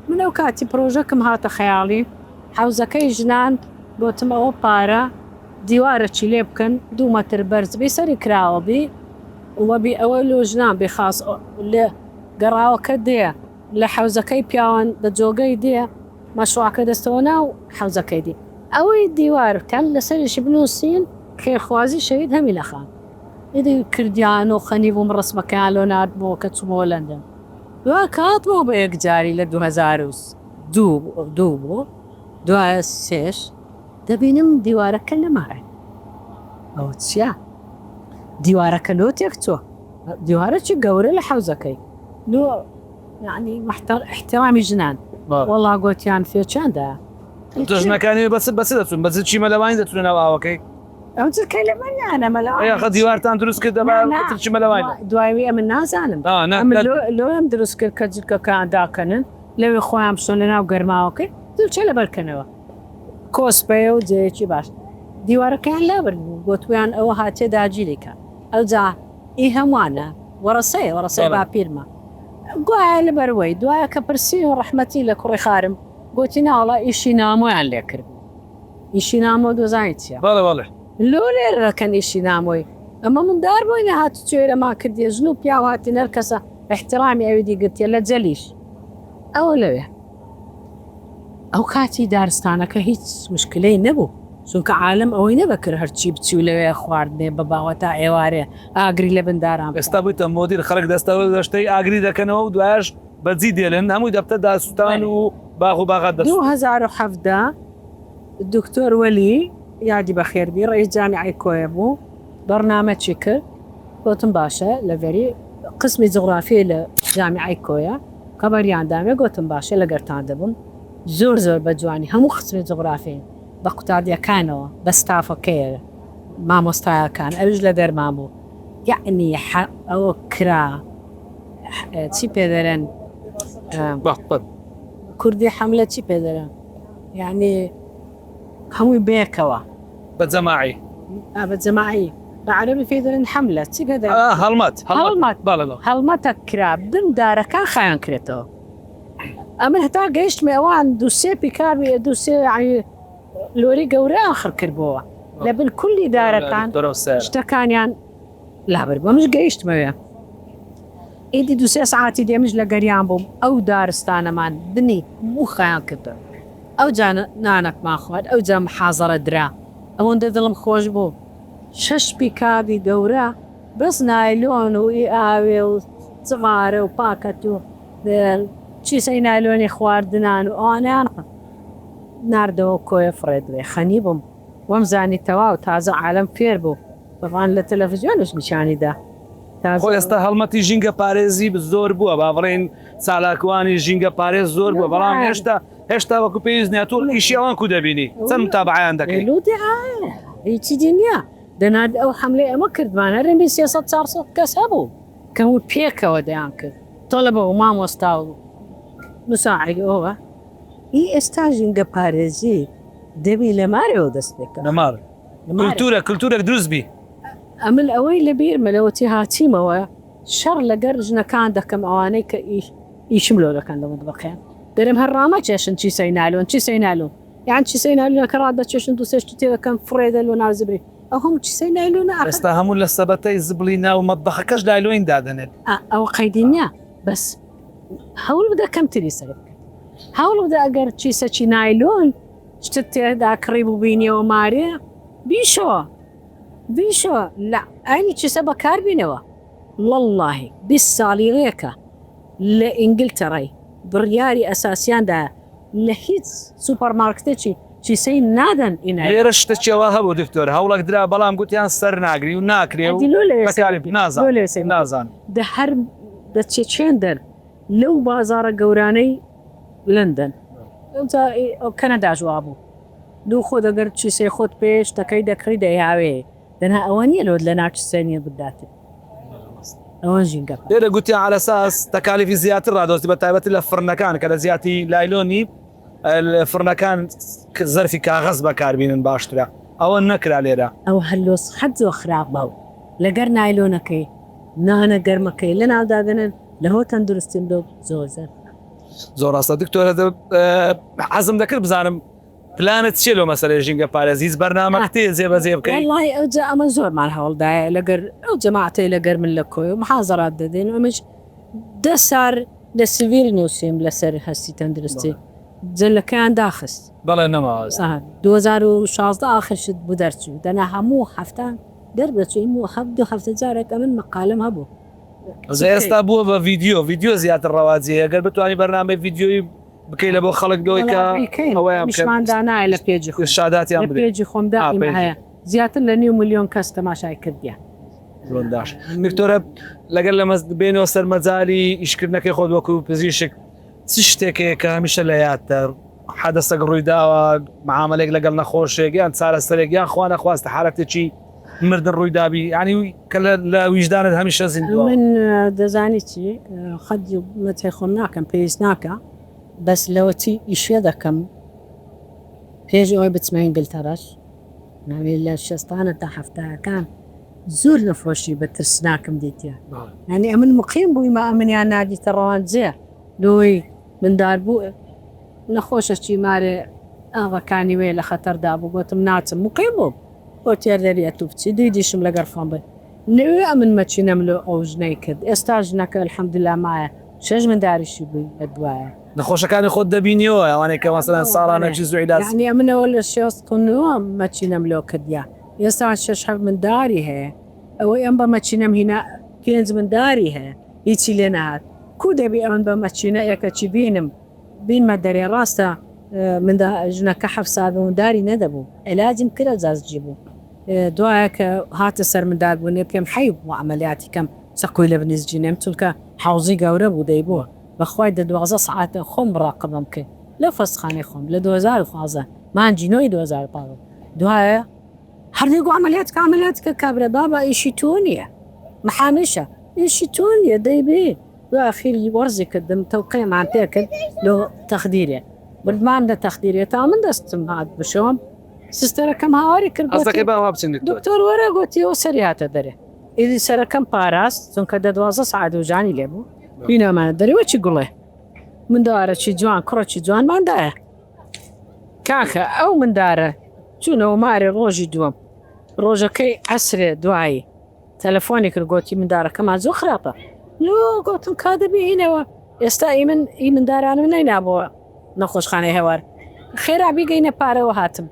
من ئەو کاتی پرۆژەکەم هاتە خەیاڵی حەوزەکەی ژنان بۆتم ئەوە پارە دیوارە چی لێ بکەن 2 مەتر بەرز بێ سەری کراوەبی وەبی ئەوە لۆ ژنان بێ خاص لێ گەڕاوەکە دێ لە حەوزەکەی پیاوان بە جۆگەی دێ مەشروعەکە دەستەوە ناو حەوزەکەی دی ئەوەی دیوارکەن لەسەرشی بنووسین خێرخوازی شەهید هەمی لەخان ئیدی کردیان و خەنی بووم ڕسمەکەیان لۆ نردبووە کە چوومەوە لەندەن دوای کاتمەوە بە یەکجاری لە 2002 بوو دوایە 3 دەبینم دیوارەکە نەماە ئەوە چیە؟ دیوارەکە لۆ تێک چۆ دیوارە چی گەورە لە حەوزەکەی لۆ یعنی احترامی ژنان وەڵا گوتیان فێچاندا دژنەکانی بەس دەچون بەز چی مەلەوانی دەچونە ناو ئاوەکەی ئەو جکەی لە منیانە یاخە دیوارتان دروست کرد دەبچی مەلەوانی دوایوی ئەمە نازانم لۆ ئەم دروست کرد کە جلکەکان داکەنن لەوێ خۆیان بسۆن لە ناو گەرماوەکەی دووچە لە بەرکەنەوە کۆسپەیە و جەیەکی باش دیوارەکەیان لابرد بوو گوتویان ئەوە هاتێ داگیریکە ئەوجا ئی هەمووانە وەڕسەی باپیرمە گوایە لە بەروەی دوایە کە پرسی و ڕەحمەتی لە کوڕی خارم گوتی ناوڵە ئیشی نامۆیان لێ کرد ئیشی نامۆ دۆزانی چیە بەڵێ لۆ لێرەکەن ئیشی نامۆی ئەمە مندار بۆی نەهات کوێرە ما کردێ ژن و پیاواتی نەر کەسە احترامی ئەوی دیگرتیە لە جەلیش ئەوە لەوێ ئەو کاتی دارستانەکە هیچ مشکلەی نەبوو چونکە عالم ئەوەی نەبەکرد هەرچی بچی و لەوێ خواردنێ بە باوە تا ئێوارێ ئاگری لە بنداران ئێستا بوویتە مۆدیر خەڵک دەستەوە دەشتەی ئاگری دەکەنەوە و دوایش بەجی دێلن هەمووی دەبتە داسووتان و باغ و باغات 2017 دکتۆر وەلی یادی بەخێربی ڕئیس جامیعەی کۆیە بوو بەرنامەچی کرد گوتم باشە لەڤێری قسمی جغرافیە لە جامیعەی کۆیە خەبەریاندامێ گوتم باشە لەگەرتان دەبم زۆر بە جوانی هەموو قسمی جغرافین بە قوتابیەکانەوە بە ستافەکەیە مامۆستایەکان ئەوش لە دەرمان بوو یعنی ئەوە کرا چی پێدەرێن کوردی حەملە چی پێدەرێن یعنی هەمووی بێکەوە بە جەماعی بە جەماعی بە عەرەبی پێدەرێن حەملە چی پێدەرێن هەڵمەتە کرا بندارەکان خایان کرێتەوە ئەمن هەتا گەیشتمە ئەوان دووسێ پیکاروی دووسێ لۆری گەورە ئاخر کردبووە لە بن کولی دارەکان شتەکانیان لابر بەمش گەیشتمەوێ ئیدی 2-3 ساعتی دێمش لە گەریان بووم ئەو دارستانەمان بنی بوو خەیان کردە ئەو جا نانەکمان خوارد ئەو جا محازەرە درا ئەوەندە دڵم خۆش بوو 6 پیکابی گەورە بەس نایلۆن و ئاوێ و چغارە و پاکەت و چیسەی نایلۆنی خواردنان و ئەوانیان نردەوە کۆیە فڕێدوێ خەنی بووم وەم زانی تەواو تازە عالم فێر بوو بەڵام لە تەلەڤیزیۆنش نیشانیدا خۆ ئێستا هەڵمەتی ژینگە پارێزی زۆر بووە با بڵێن چالاکوانی ژینگە پارێز زۆر بووە بەڵام هێشتا وەکو پێویست نیە تۆ ئیشی ئەوان کو دەبینی چەند متابعەیان دەکەی هیچی دیە دەناد ئەو حملەی ئەمە کردوانە ڕێنبی 400 کەس هەبوو کەموت پێکەوە دەیان کرد تۆڵە بە و مامۆستا و مساعد ئەوە ئێستا ژینگە پارێزی دەبی لە مارەوە دەست بێکە نەمار کلتورێک دروست بی ئەمن ئەوەی لە بیرمەلەوەتی هاتیمەوە شەڕ لەگەر ژنەکان دەکەم ئەوانەی کە ئیشم لۆ دەکەن لە بەقیان دەرم هەرڕامە چێشن چی سەینالۆن چی سەینالۆن یان چی سەینالۆنەکە ڕادە چێشن دو سێشتی تێدەکەم فڕێدە لۆ نازبری ئەو هەموو چی سەینالۆنە ئێستا هەموو لە سەبەتەی زبڵی ناو مەتبەخەکەش لایلۆین دادەنێت ئەو قەیدی نییە بەس هەوڵ بدە کەمتری سەر بکەن هەوڵ بدە ئەگەر چیسەچی نایلۆن شتت تێدا کڕی بوو بینیەوە مارێ بیشەوە لا ئەنی چیسە بەکاربینەوە واللهی 20 ساڵی ڕێکە لە ئینگلتەڕی بڕیاری ئەساسیاندا لە هیچ سوپەرمارکتێکی چیسەی نادەن ئێرە شتێکەوە هەبوو دکتۆر هەوڵک درا بەڵام گوتیان سەر ناگری و ناکرێ نازان دە هەر دەچێن دەر لەو بازارە گەورانەی لندن کەنەداژوا بوو دوو خۆ دەگەر چیسەی خۆت پێش دەکەی دەکڕی دەیاوێ دەنا ئەوە نیە لۆ لە ناچسەنیە بداتێت ئەوە ژینگە لێرە گوتیان علەساس تەکالیفی زیاتر ڕادۆستی بە تایبەتی لە فڕنەکان کە لە زیاتی لایلۆنی فڕنەکان زەرفی کاغەز بەکاربینن باشترە ئەوە نەکرا لێرە ئەو هەلۆس حەت زۆ خراپ باو لەگەر نایلۆنەکەی نانە گەرمەکەی لە ناودادنن لە هۆ تەندروستیم دۆ زۆر زۆر ڕاستە دکتۆرە حەزم دەکرد بزانم پلانت چێ لۆ مەسەلەی ژینگە پارێزی هیچ بەرنامەک تێ جێبەجێ بکەین والله ئەوجا ئەمە زۆرمان هەوڵدایە لەگەر ئەو جەماعەتەی لەگەر من لە کۆی و محازەرات دەدەین ئەمەش 10 سار لە سڤیر نووسیم لەسەر هەستی تەندروستی جلەکەیان داخست بەڵێ نەماوەست 2016 ئاخرشت بوو دەرچوو دەنا هەموو هەفتان دەربچووی هەفتە جارێک ئەمن مەقالم هەبوو ئێستا بووە بە ڤیددیو زیاتر ڕەواجی ئەگەر بتوانانی بەرنامەی ڤیددیۆی بکەی لە بۆ خەڵک دۆی کە ئەوەیانشماندانایە لە پێجی شاداتیان پێجی خۆمدا هەیە زیاتر لە 9 ملیۆن کەس تەماشای کردیان ڕۆنداش دکتۆرە لەگەر لە بێنەوە سەرمەجاری ئیشکردنەکەی خۆت وەکو پزیشک چ شتێکەیە کە هەمیشە لە یادتر حەدەسەک ڕوویداوە معاملێک لەگەڵ نەخۆشێک یان چارەسەرێک یان خوا نەخواستە حالەتێکی مردن ڕوویدابی ینی کە لە ویژدانت هەمیشە زیندووە من دەزانی چی خەدی مەتەی خۆم ناکەم پێویست ناکە بەس لەوەتی ئیشێ دەکەم پێش ئەوەی بچمە ئینگلتەرەش ناوێت لە شەستانە تا هەفتەکان زۆر نەفرۆشی بە ترسناکەم دیتە ینی ئەمن مقیم بوویمە ئەمنیان نادیتە ڕەوانجێ لۆی مندار بوو نەخۆشەکی مارێ ئاغەکانی وێ لە خەتەردا بوو گوتم ناچم مقیم بوو بۆ تێردەریە تو بچی دوی دیشم لەگەر خۆم بێت نوێ ئەمن مەچینەم لە ئەو ژنەی کرد ئێستا ژنەکە الحەمدولیلا مایە 6 منداریشی بووی لە دوایە نەخۆشەکانی خۆت دەبینیەوە ئەوانەی کە مەسەلەن ساڵانێکی زوعیدا ینی ئەمنەوە لە 6 مەچینەم لۆ کردیا ئێستا 6 منداری هەیە ئەوەی ئەم بە مەچینەم هینا 5 منداری هەیە هیچی لێ نهات کو دەبی ئەمن بە مەچینە یەکەچی بینم بینمە دەرێ ڕاستە ژنەکە 7 منداری نەدەبوو علاجم کرە جازجی بوو دوایە کە هاتە سەر مندار بوونێ پێم حی بوو عملیاتی کەم سەقوی لە بنیزجینێم چونکە حوزی گەورە بوو دەی بووە بەخوای 12 ساعتە خۆم ڕاقبم کرد لە فەستخانەی خۆم لە 2015 مانجینۆی 2015 دوایە هەردێک عملیات کاملیاتکە کابرەدا بە ئیشی تۆ نییە محامشە ئیشی تۆ نیە دەیبێ دوآخیری وەرزی کردم تەوقێمان پێ کرد لۆ تەخدیرێ بردمان لە تەخدیرێت تا من دەستم هات بشۆم سستەرەکەم هاواری کرد دکتۆر وەرە گوتیەوە سەریاتە دەرێ ئیدی سەرەکەم پاراست چونکە 12 ساعت و ژانی لێ بوو بینەمانە دەرەوە چی گوڵێ مندارەکی جوان کوڕەکی جوانماندایە کاکە ئەو مندارە چوونەوە مارێ ڕۆژی دووەم ڕۆژەکەی عەسرێ دوایی تەلەفۆنی کرد گوتی مندارەکەمان زۆر خراپە لۆ گوتم کا دەبینەوە ئێستا ئی مندارانم نەینابەوە نەخۆشخانەی هێوار خێرا بیگەینە پارەوە هاتم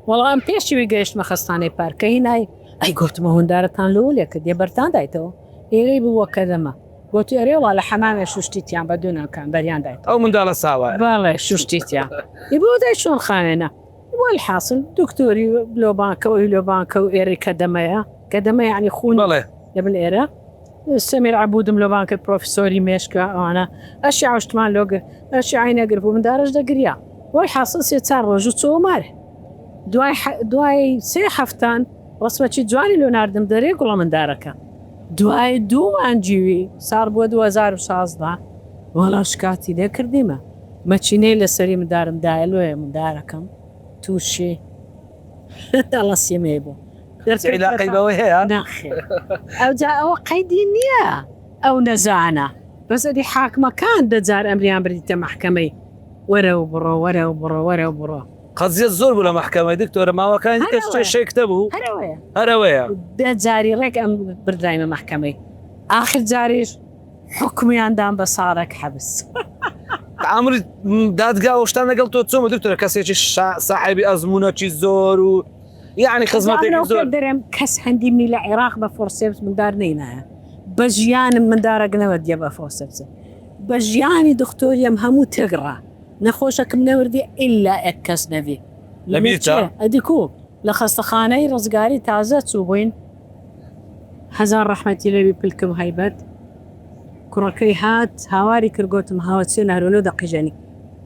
وەڵام پێشیوی گەیشتمە خەستانەی پارکە هینای ئەی گوتمە هوندارەتان لەولێکە دێ بەرتان دایتەوە ئێرەی بووە کە دەمە گوتی ئەرێوڵا لە حەمامێ شوشتیتیان بە دوونەکان بەریان دایت ئەو منداڵە ساوە باڵێ شوشتیتیان ئی بۆ دای چۆن خانێنە وەل حاصل دکتۆری لۆبانکەوەی لۆبانکە و ئێرەی کە دەمەیە کە دەمە یعنی خون بەڵێ لەبن ئێرە سمير عبود ملوبان کرد پرۆفیسۆری مێشکە ئەوانە ئەشی عشتمان لۆگر ئەشی عینەگر بوو من دارەش دەگریا وەی حاصل سێ چار ڕۆژ و چۆ مارێ دوای سێ هەفتان ڕسمەکی جوانی لۆ ناردم دەرێ گوڵە مندارەکە دوای دوومان جیوی ساڵ بووە 2016 وەڵا شکاتی لێ کردیمە مەچینەی لەسەری مندارمدایە لۆیە مندارەکەم تووشی دەڵەسیمێ بوو علاقەی بەوەی هەیە ناخێر ئەوجا ئەوە قەیدی نییە ئەو نەزانە بەسەری حاکمەکان دەجار ئەمریان بریتە محکەمەی وەرە و بڕۆ وەرە و بڕۆ وەرە و بڕۆ قەزیەت زۆر بوو لە محکەمەی دکتۆرە ماوەکانی شێکتە بوو هەرەوەیە هەرەوەیە جاری ڕێک ئەم بردایمە محکەمەی آخر جاریش حکمیاندان بە ساڵێک حەبس ئەمر دادگا و شتان لەگەڵ تۆ چۆمە دکتۆرە کەسێکی ساحیبی ئەزمونەکی زۆر و یعنی خزمەتێکی زۆر دەرێم کەس هەندی منی لە عێراق بە فۆرسێپس مندار نینایە بە ژیانم مندارەگنەوە دیە بە فۆرسێپسە بە ژیانی دکتۆریم هەموو تێگڕا نەخۆشەکەم نەوردی ئللا ئەک کەس نەبی ئەدیکو لە خەستەخانەی ڕزگاری تازە چوو بووین هەزار ڕەحمەتی لەوی پلکم هەیبەت کوڕەکەی هات هاواری کردگۆتم هاوچێ نارۆنە دەقیژەنی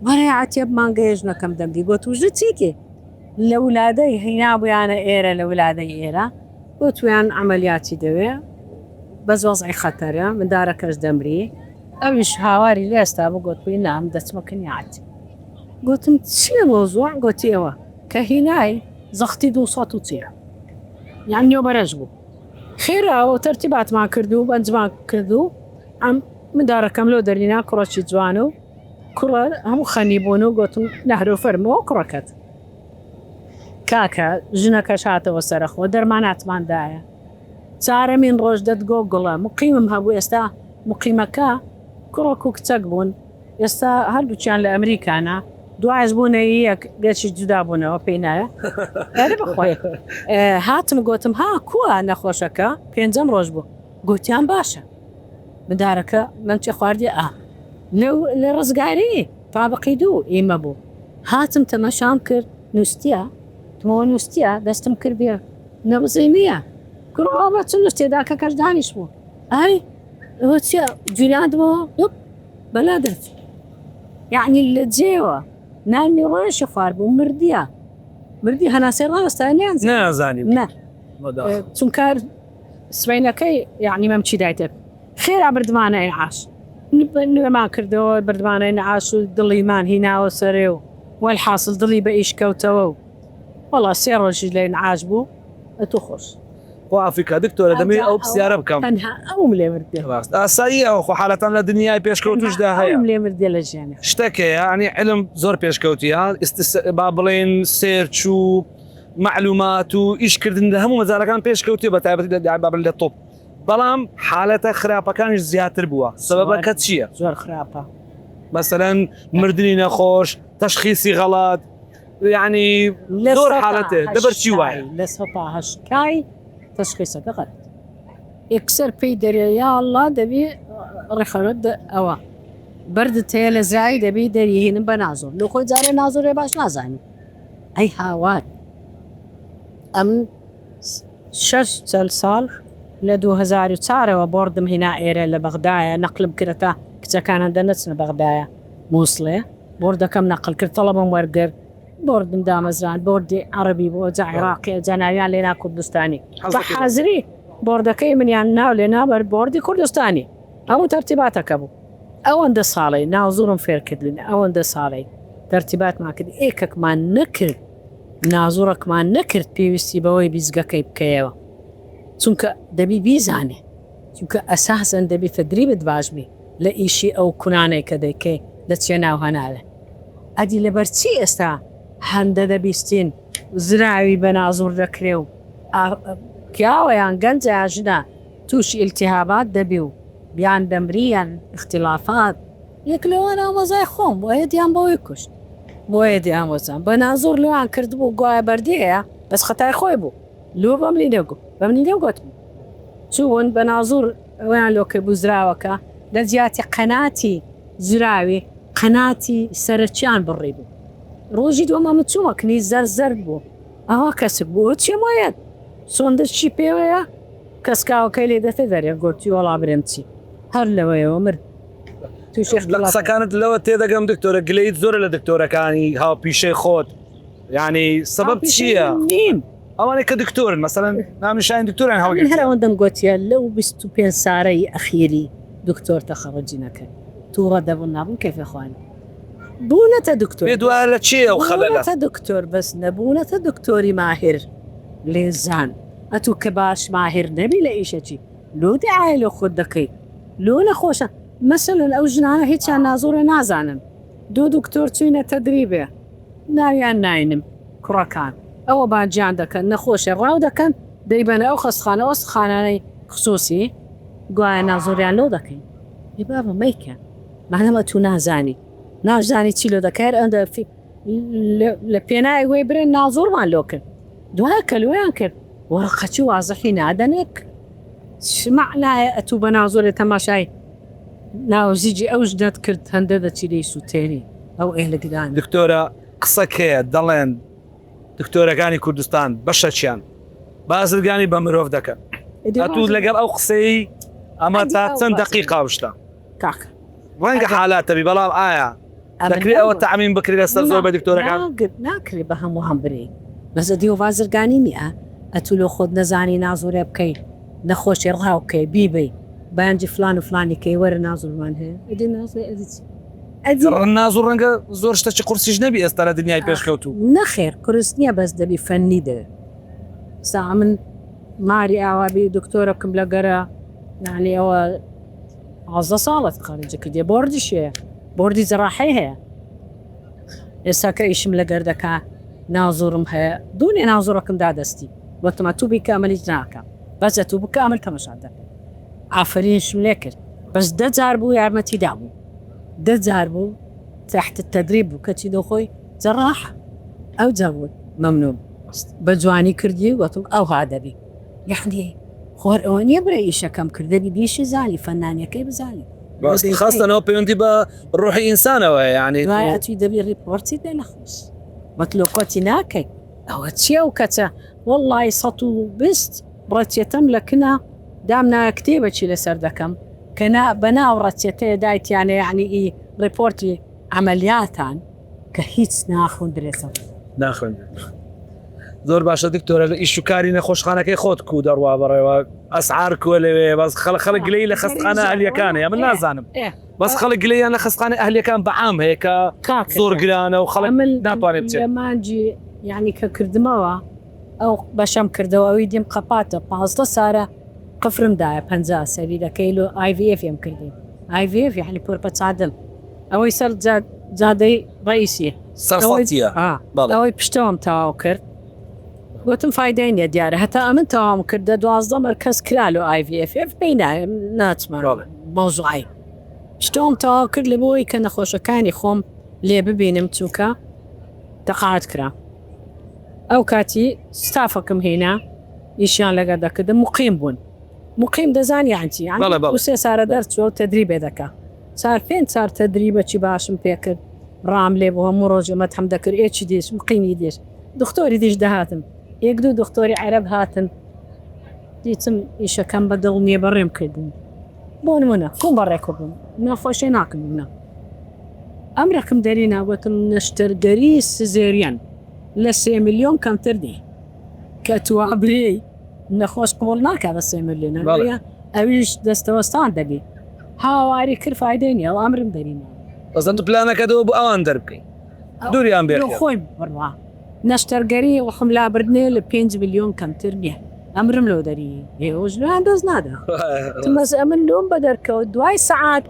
بەڕێ عاتێب مانگەیەژ نەکەم دەمدی گۆت وژە چیکێ لە ولادەی هینابوویانە ئێرە لە ولادەی ئێرە بۆ تویان ئەمەلیاتی دەوێ بەس وەزعی خەتەرە مندارەکەش دەمری ئەویش هاواری لێستا بۆ گۆت بووی نام دەچمەکنیات گوتم چیە مۆزوع گۆتیەوە کە هینای زەختی 230 یان نیۆ بەرەش بوو خێراوە تەرتیباتمان کرد و بەنجمان کرد و ئەم مندارەکەم لۆ دەرینە کوڕەکی جوان و کوڕە هەموو خەنی بوون و گوتم نەهرۆ فەرمەوە کوڕەکەت کاکە ژنەکەش هاتەوە سەرخۆ دەرماناتماندایە چارەمین ڕۆژ دەتگۆ گوڵە مقیمم هەبوو ئێستا مقیمەکە کوڕک و کچەک بوون ئێستا هەردووچیان لە ئەمریکانە دوایش بوونەی یەک گەچی جودا بوونەوە پێی نایە بخۆی هاتم گوتم ها کووە نەخۆشەکە پێنجەم ڕۆژ بوو گوتیان باشە مندارەکە من چێ خواردی لە ڕزگاری تابقی دوو ئێمە بوو هاتم تەمەشام کرد نووسە تمەوە نووسە دەستم کرد بێ نەبزەی نییە کوڕڵە چ نووسێدا کە کەش دانیش بوو ئەی ئەوە چیە جوریاندەوە بەلا دەرچی یعنی لە جێوە نانی ڕۆژی خوار بوو مردی هەناسێ ڕاستانیان نازانیم نە چونکە سوێنەکەی یعنی مەم چی دایتە خێرا بردمانە عاش نوێمان کردەوە بردمانە نەعاش و دڵیمان هیناوە سەرێ و وەلحاصل دڵی بە ئیش کەوتەوە و وەڵا سێ ڕۆژی لێ نەعاش بوو ئەتو خۆش خۆ ئافریکا دکتۆرە دەمێ ئەو پرسیارە بکەم تەنها ئەوم لێ مردێ ئاسایی ئەو خۆ حالەتان لە دنیای پێشکەوتوشدا هەیە لێ مردێ لە ژیانە شتێکەیە ینی علم زۆر پێشکەوتیە با بڵێن سێرچ و معلومات و ئیشکردن لە هەموو مەزارەکان پێشکەوتی بە تایبەتی بابل لە تۆپ بەڵام حالەتە خراپەکانیش زیاتر بووە سبەبەکە چییە؟ زۆر خراپە مەسەلەن مردنی نەخۆش تەشخیصی غەڵات ینی زۆر حالەتێ دەبەر چی وایە لە سەتا هەشتای تەشخیصەکە غەلەت یەکسەر پێی دەرێیا ئەڵڵا دەبی ڕێخەرت ئەوە بەردت هەیە لە زایی دەبی دەریهێنم بە نازۆر لە خۆی جارێ نازۆرێ باش نازانی ئەی هاوار ئەم 6 ساڵ لە 2004ەوە بۆردم هینا ئێرە لە بەغدایە نەقلم کردەکە کچەکانە دەنەچنە بەغدایە مووسڵێ بۆردەکەم نەقل کرد تەڵەبم وەرگرت بۆردم دامەزران بۆردی عەرەبی بۆ جا عێراقی جاناویان لێنا کوردستانی بە حازری بۆردەکەی منیان ناو لێ نابەر بۆردی کوردستانی ئەو تەرتیباتەکە بوو ئەوەندە ساڵی ناوزوورم فێرکردن ئەوەندە ساڵی تەرتیباتمان کرد ئێکەکمان نەکرد نازوڕەکمان نەکرد پێویستی بەوەی بیزگەکەی بکەیەوە چونکە دەبی بیزانێ چونکە ئەساسەن دەبی تدریبت باشبی لە ئیشی ئەو کونانەی کە دەیکەی لە چێ ناو هەناوێ ئەدی لەبەرچی ئێستا هەندە دەبیستین زراوی بە نازوور دەکرێ و پیاوەیان گەنجە ژنا تووشی ئیلتیهابات دەبی و بیان دەمریان اختلافات یەک لەوانە وەزای خۆم بۆیە دیان بەوەی کوشت بۆیە دیان وەزان بە نازوور لەوان کرد بوو گوایە بەردەیە بەس خەتای خۆی بوو لۆ بەمنی دەگو بەمنی لێو گوتم چوون بە نازوور ئەویان لۆکرد بوو زراوەکە لە جیاتی قەناتی زراوی قەناتی سەرچیان بڕی بوو ڕۆژی دووەمە چوومەکنی زەرزەرد بوو ئەوە کەسک بوو چێمایەت سۆندەشی پێوەیە کەسکاوەکەی لێ دەتە دەرێ گوتی وەڵا برێمچی هەر لەوەیەوە مرد تووشێ قسەکانت لەوە تێدەگەم دکتۆرە گلەیت زۆرە لە دکتۆرەکانی هاوپیشەی خۆت یعنی سبب چییە؟ نیم ئەوانەی کە دکتۆرن مەسەڵەن نامنیشانی دکتۆران هەر هەڵگرت ئەوەندەم گوتیە لەو 25 سارەی ئەخیری دکتۆر تەخەڕەجی نەکرد تووڕە دەبوون نابوون کەفێ خوانی بوونەتە دکتۆر پێ دوایە لە چییە ئەو خەلەلە؟ بوونەتە دکتۆر بەس نەبوونەتە دکتۆری ماهر لێزان ئەتوو کە باش ماهر نەبی لە ئیشەکی لۆ دعایە لە خۆت دەکەیت لۆ نەخۆشە مەسەلەن ئەو ژنانە هیچیان نازۆرە نازانن دوو دکتۆر چوینە تەدریبێ ناویان ناینم کوڕەکان ئەوە باجیان دەکەن نەخۆشە ڕاو دەکەن دەیبەنە ئەو خەستخانە خانانەی خصوصی گوایە نازۆریان لۆ دەکەین بابە مەیکە مانەمە تو نازانی چی لۆ دەکەر ئەندە لە پێنای وێ برێن نازۆرمان لۆ کرد دوای کەلویان کرد وەڕقەچی وازەحی نادەنێک شمعنایە ئەتوو بە نازۆرێت تەماشای ناوزیجی ئەوش دەت کرد هەندە دەچی دەی سووتێنی ئەو ئێلەگران دکتۆرە قسەکەیە دەڵێن دکتۆرەکانی کوردستان بەشەچیان بازرگانی بە مرۆڤ دەکەن ئەتوو لەگەڵ ئەو قسەی ئەمە تا چەند دقیقا وشتا کاکە ڕەنگە حالاتەبی بەڵام ئایا دەکرێت ئەوە تەعمیم بکرێت لەسەر زۆر بە دکتۆرەکان ناکرێت بە هەموو هەم برێ بەزە دیۆ بازرگانی نییە ئەتوو لە خۆت نەزانی نازۆرە بکەیت نەخۆشی ڕاو بکەی بیبی بەیانجی فلان و فلانی کەی وەرە نازڵمان هەیە نازوو ڕەنگە زۆر شتەی قورسیش نەبی ئێستا لە دنیای پێشکەوتوو نەخێر کورس نییە بەس دەبی فەنی دە سا من ماری ئاوابی دکتۆرەکەم لە گەرە یعنی ئەوە 10 ساڵت خارجە کردێ بردیشەیە بردی زەراحی هەیە ئێستا کە ئیشم لە گەردەکە نازۆرم هەیە دوونێ نازۆڕەکەم دادەستی وەتمە تو بیکە ئەمەلیج ناکەم بەسە تو بکە ئەمەل تەمەشادە ئافرینشم لێ کرد بەس 10 جار بوو یارمەتیدا بوو 10 جار بوو تحت التدريب بوو کەچی دۆخۆی جەراح ئەو جابوو مەمنون بە جوانی کردی وەتم ئەو هادەبی یحنی خۆر ئەوە نییە برە ئیشەکەم کردنی بیشی زانی فەنانیەکەی بزانی خاستنەوە پەیوەندی بە ڕۆحی ئینسانەوە یعنی دوایەتی دەبی ڕیپۆرتی دێ نەخۆش مەتلۆکۆتی ناکەی ئەوە چیە و کەچە وەڵڵی 120 ڕەتێتەم لە کنە دامنا کتێبەکی لەسەر دەکەم کە بەناو ڕەتێتەیە دایتیانە یعنی ڕیپۆرتی عملیاتان کە هیچ ناخوندرێتەوە ناخوێن زۆر باشە دکتۆرە لە ئیش و کاری نەخۆشخانەکەی خۆت کو دەڕوا بەڕێوە ئەسعار کۆ لەوێ بەس خەڵک گلەی لە خەستخانە ئەهلیەکانە من نازانم بەس خەڵک گلەیان لە خەستخانە ئەهلیەکان بەعام هەیە کە زۆر گرانە و خەڵک ناتوانێت بچێت مانجی یعنی کە کردمەوە ئەو بەشەم کردەوە ئەوی دیم قەپاتە 15 سارە قفرمدایە 50 سەری دەکەی لە IVF ام کردی IVF یعنی پۆرپە چادل ئەوەی سەر جادەی ڕئیسی سەرسەڵتیە ئەوەی پشتەوەم تەواو کرد گوتم فایدەی نیە دیارە هەتا ئەمن تەواوم کردە 12 مەرکەز کرا لە IVF پێی ناچمە مۆزوعی پشتەوەم تەواو کرد لە بۆی کە نەخۆشەکانی خۆم لێ ببینم چووکە تەقاعد کرا ئەو کاتی ستافەکەم هێنا ئیشیان لەگەر دەکردم مقیم بوون مقیم دەزانی عنتی سێ سارە دەرچوە و تەدریبێ دەکە چار تەدریبەکی باشم پێکرد ڕام لێ بۆ هەموو ڕۆژەمەت هەم دەکرد ئێچی دێش مقیمی دێش دکتۆری دیش دەهاتم یەک دوو دکتۆری عەرەب هاتن دیتم ئیشەکەم بەدڵ نییە بەڕێم کردن بۆ نمونە کوم بەڕێکە بووم نەخۆشی ناکردونە ئەمرەکەم دەری ناوەتم نەشتەرگەری سزێریان لە 3 ملیۆن کەمتر دی کە توابرێ نەخۆش قۆڵ ناکە بە 3 ملیۆن ئەویش دەستەوەستان دەبی هاواری کرد فایدەی نیە ئەو ئەمرم دەرینە بەزەند پلانەکەدەوە بۆ ئەوان دەربکەین دووریان بێ خۆی بڕوا نەشتەرگەری وەخم لابردنێ لە 5 ملیۆن کەمتر نییە ئەمرم لۆ دەری هێوژیان دەست نادا مەز ئەمن لۆم بە دەرکەوت دوای سەعات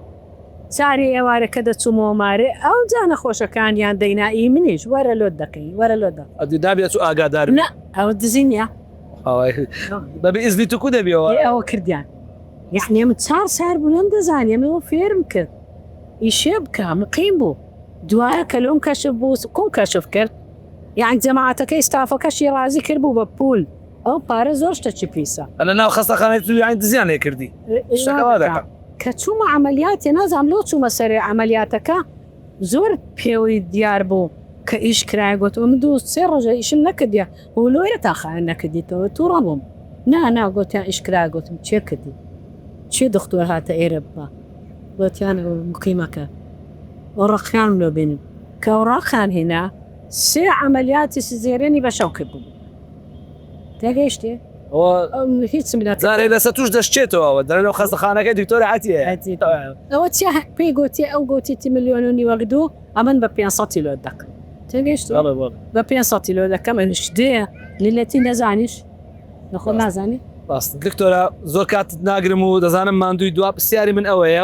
چاری ئێوارەکە دەچوومەوە مارێ ئەو جا نەخۆشەکانیان دەینایی منیش وەرە لۆت دەکەی وەرە لۆ دابێت و ئاگادار نە ئەو دزینە بەبێ ئیزنی توکو دەبیەوە ئەوە کردیان یعنی من 4 سار بوونم دەزانێمەوە فێرم کرد ئیشێ بکە مقیم بوو دوایە کە لۆم کەشف بوو کوم کەشف کرد یان جەماعەتەکەی ستافەکەشی ڕازی کرد بوو بە پول ئەو پارە زۆر شتەکی پیسە ئەلە ناو خەستەخانەی توی دزیانێ کردی کە چوومە عملیاتی نازام لۆ چوومە سەرێ عملیاتەکە زۆر پێوەی دیار بوو کە ئیش کرای گوت من 2 3 ڕۆژە ئیشم نەکردیە و لۆیرە تاخایان نەکردیتەوە تووڕە بووم نا گوتیان ئیشکرا گوتم چێ کردی چێ دکتۆر هاتە ئێرە بڵا گوتیان مقیمەکە وەڕەقیان لۆ بینم کە وەڕاقیان هێنا 3 عملیاتی سزێرێنی بە شەو کرد بوو تێگەیشتێ هیچم زارێ لەسەر توش دەشتێتەوە دەرەوە خەستەخانەکەی دکتۆری عەتیە ئەوە چیا پێی گوتی ئەو گوتیتی ملیۆنی وەردوو ئەمن بە 500 کیلۆ دەکەم تێگەیشت بە 500 کیلۆ دەکەم ئەنش دێ لیلەتی نەزانیش نەخۆ نازانی دکتۆرە زۆر کاتت ناگرم و دەزانم ماندووی دوا پرسیاری من ئەوەیە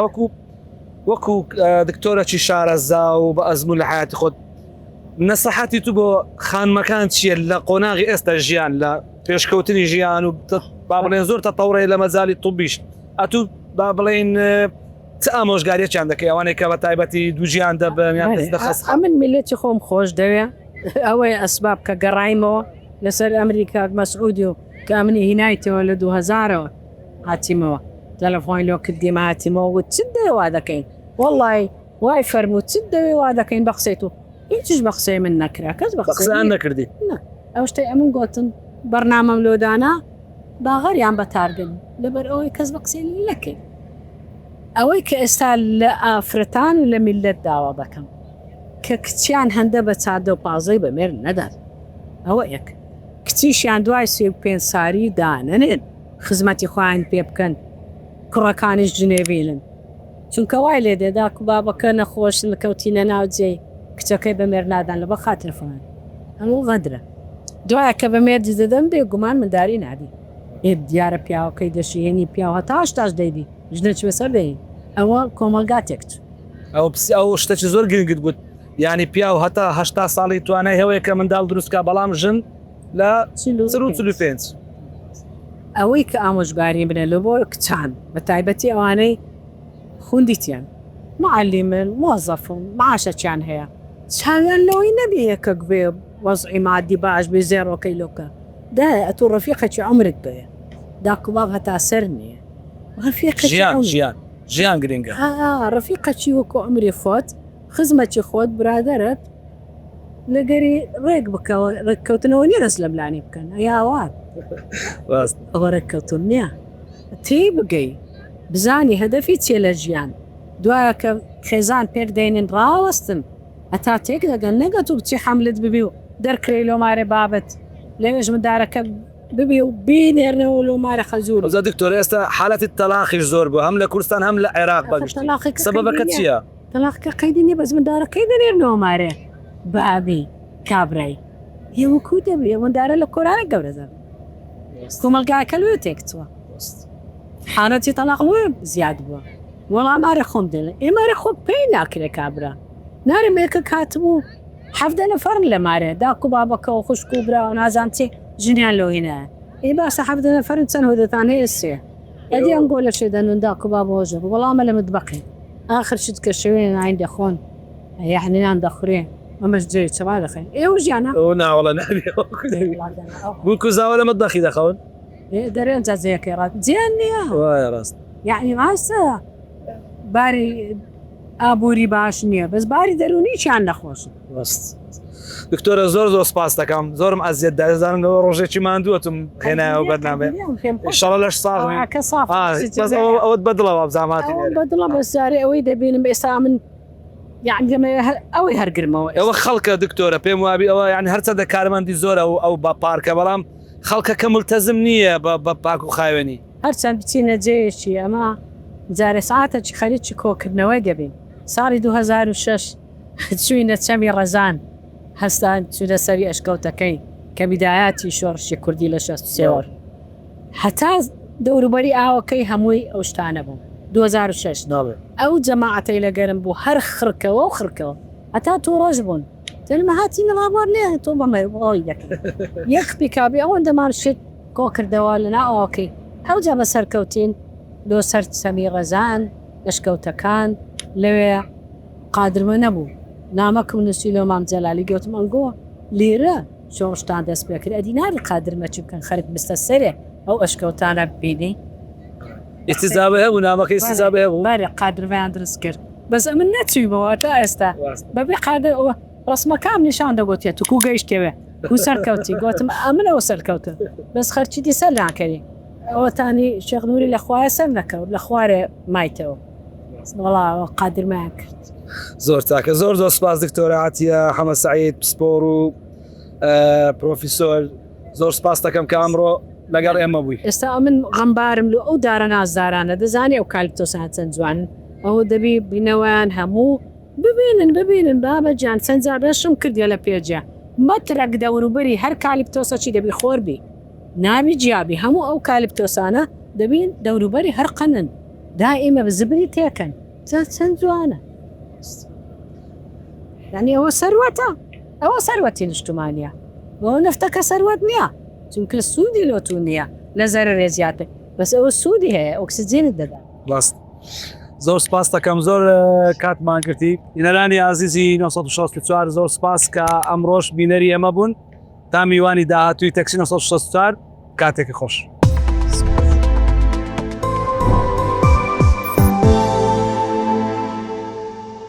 وەکو دکتۆرەکی شارەزا و بە ئەزموو لە حیاتی خۆت نەسەحەتی تو بۆ خانمەکان چییە لە قۆناغی ئێستا ژیان لە پێشکەوتنی ژیان و با بڵێن زۆر تەتەوڕێ لە مەزالی توبیش ئەتوو با بڵێن چ ئامۆژگاریەکیان دەکەی ئەوانەی کە بە تایبەتی دوو ژیان دەبن من میلەتی خۆم خۆش دەوێ ئەوەی ئەسباب کە گەڕایمەوە لەسەر ئەمریکا مەسعودی و کە منی هینایتەوە لە 2000ەوە هاتیمەوە تەلەفۆن لۆ کردیم هاتیمەوە و چ دەوا دەکەین وەڵی وای فەرموو چ دەوێ وا دەکەین بەخسێت و هیچش بە قسەی من نەکرا کەس بە قسەیان نەکردی ئەو شتەی ئەمن گوتن بەرنامەم لۆدانا باغەریان بەتارگن لەبەر ئەوەی کەس بە قسەی نەکەین ئەوەی کە ئێستا لە ئافرەتان و لە میلەت داوا دەکەم کە کچیان هەندە بە چادە و پازەی بەمێر نەدات ئەوە یەک کچیشیان دوای 35 ساری دانەنێن خزمەتی خۆیان پێ بکەن کوڕەکانیش جنێڤیلن چونکە وای لێ دێدا و بابەکە نەخۆشن کەوتینە ناو جێی کچەکەی بەمێر نادان لە بە خاتر فڵان هەموو غەدرە دوایە کە بەمێردی دەدەم بێ گومان منداری نادی دیارە پیاوەکەی دەشیێنی پیاوە تاش دەیدی ژنەچوە سەر دەین ئەوە کۆمەلگاتێکت ئەو شتێکی زۆر گرنگت گوت ینی پیا و هەتا هەشتا ساڵی توانای هەوەیە کە منداڵ دروستکە بەڵام ژن لە 35 ئەوەی کە ئامۆژگاری بنە لە بۆ کچان بە تایبەتی ئەوانەی خوندیتیان معلمن موظفم معاشەچیان هەیە چاویان لەوەی نەبیە کە گوێ وەزعی مادی باش بێ زێڕۆکەی لۆکە دا ئەتو ڕەفیقەکی عمرت بێ داکوباب هەتا سەر نییە ژیان گرنگە ڕەفیقەکی وەکو ئەمری خۆت خزمەتی خۆت برادەرت لەگەری ڕێک بکەوە ڕێککەوتنەوە نیە دەست لە بلانی بکەن یاوات ئەوە ڕێککەوتن نییە تی بگەی بزانی هەدەفی چێ لە ژیان دوایە کە خێزان پێر دێنن ڕاوەستن هەتا تێک دەگەن نەگەت و بچی حەملت ببی و دەرکرێ لۆمارە بابەت لەوێژ مندارەکە ببی و بینێرنەوە لۆمارە خەزوور ئەوزا دکتۆر ئێستا حالەتی تەلاقیش زۆر بوو هەم لە کوردستان هەم لە عێراق بەگشت سەبەبەکە چییە؟ تەلاقەکە قەیدی نیە بەس مندارەکەی دەنێرنەوە مارێ بابی کابرای هێوەکو دەبێ مندارە لە کۆرانە گەورەدە کۆمەلگاکە لێ تێکچوە حالەتی تەلاق وێ زیاد بووە وەڵامارە خۆم دێڵێ ئێمارە خۆ پێی ناکرێ کابرا نارمێکە کاتبوو 17 نەفەر لە مارێ داکو بابەکە و خوشک و برا و نازان چێ ژنیان لۆهینە ئێ باسە 17 نەفەرن چەند هۆدەتان هەیە سێ ئەدی ئەم گۆ لە شێدەن داکو بابۆژە وەڵامە لە متبەقی آخر شت کە شوێن ناین دەخۆن یعنیان دەخورێ ئەمەش جێ چەوا دەخێن ئێوە ژیانە ناوەڵە بووکو زاوە لە مەدەخی دەخەون دەرێن جەزەیەکەی ڕات جیان نییە ڕاست یعنی ڕاستە باری ئابووری باش نییە بەس باری دەرونییان نەخۆش دکتۆرە زۆر سپاس دەکەم زۆرم ئەزیێت دەزانم لەوە ڕۆژێکی ماندووەتم هێنایەوە بەرنامێ شەڵە لەش ئەوت بەدڵەوە بزاماتی بەدڵە بەسیارێ ئەوەی دەبینم ئێستا من ئەوەی هەرگرمەوە ئەوە خەڵکە دکتۆرە پێم وابی ئەوە یعنی هەرچەندە کارمەندی زۆرە و ئەو بە پارکە بەڵام خەڵکەکە ملتەزم نییە بە پاک و خاوێنی هەرچەند بچینە جێیەکی ئەمە جارێ ساعتەی خەریکی کۆکردنەوەی دەبین ساڵی 2006 چوینە چەمی ڕەزان هەستان چونە سەری ئەشکەوتەکەی کە بیدایەتی شۆڕشی کوردی لە 63 هەتا دەوروبەری ئاوەکەی هەمووی ئەو شتانە بوو 2006 ئەو جەماعەتەی لەگەرم بوو هەر خڕکەوە و خڕکەوە هەتا تۆ ڕۆژ بوون تەنمە هاتی نەڵابوار لێ تۆ بەمەڕۆی دەکەی یەک پیکابی ئەوەن دەمان شت کۆ کردەوە لە ناوەکەی ئەوجا بە سەرکەوتین لۆ سەر سەمی ڕەزان لەشکەوتەکان لەوێ قادرمە نەبوو نامەکەم نووسی لۆ مام جەلالی گوتم ئەنگۆ لێرە شۆشتان دەست پێ کرد ئەدی ناری قادرمەچی بکەن خەرت بستە سەرێ ئەو ئەشکەوتانە بینی ئیستیزابە هەبوو نامەکە ئیستیزابە هەبوو بەرێ قادرڤیان دروست کرد بەس من نەچوویمەوە تا ئێستا بەبێ قادر ئەوە ڕسمەکەم نیشان دەگوتێت تو گەیشتەوێ و سەرکەوتی گوتم ئەمنەوە سەرکەوتە بەس خەرچی دی سەر ناکەری ئەوەتانی شێخنووری لە خوایە سەر نەکەوت لە خوارێ مایتەوە وەڵا قادرمان کرد. زۆر تاکە زۆر سپاس دکتۆرە عەتیە حەمەد سەعید سپۆر و پرۆفیسۆر زۆر سپاس دەکەم کە ئەمڕۆ لەگەڵ ئێمە بووی. ئێستا من غەمبارم لە ئەو دارە نازدارانە دەزانی ئەو کالیپتۆسان چەند جوانن ئەوە دەبی بینەوەیان هەموو ببینن بابەجان چەند جار بەشم کردیە لە پێجە مەترەک دەوروبەری هەر کالیپتۆسەچی دەبی خۆربی ناوی جیابی هەموو ئەو کالیپتۆسانە دەبین دەوروبەری هەر قەنن دائیمە بزبری تێکەن چەند جوانە یعنی ئەوە سەروەتە ئەوە سەروەتی نیشتمانیە بۆ نفتەکە سەروەت نییە چونکە سوودی لۆتون نییە لە زەرە ڕێزیاتە بەس ئەوە سوودی هەیە ئۆکسسیجێنت دەدا. ڕاست زۆر سپاس دەکەم زۆر کاتمان کردی بینەرانی عزیزی 964 زۆر سپاس کە ئەمڕۆژ بینەری ئێمە بوون تا میوانی داهاتووی تەکسی 964 کاتێکی خۆش.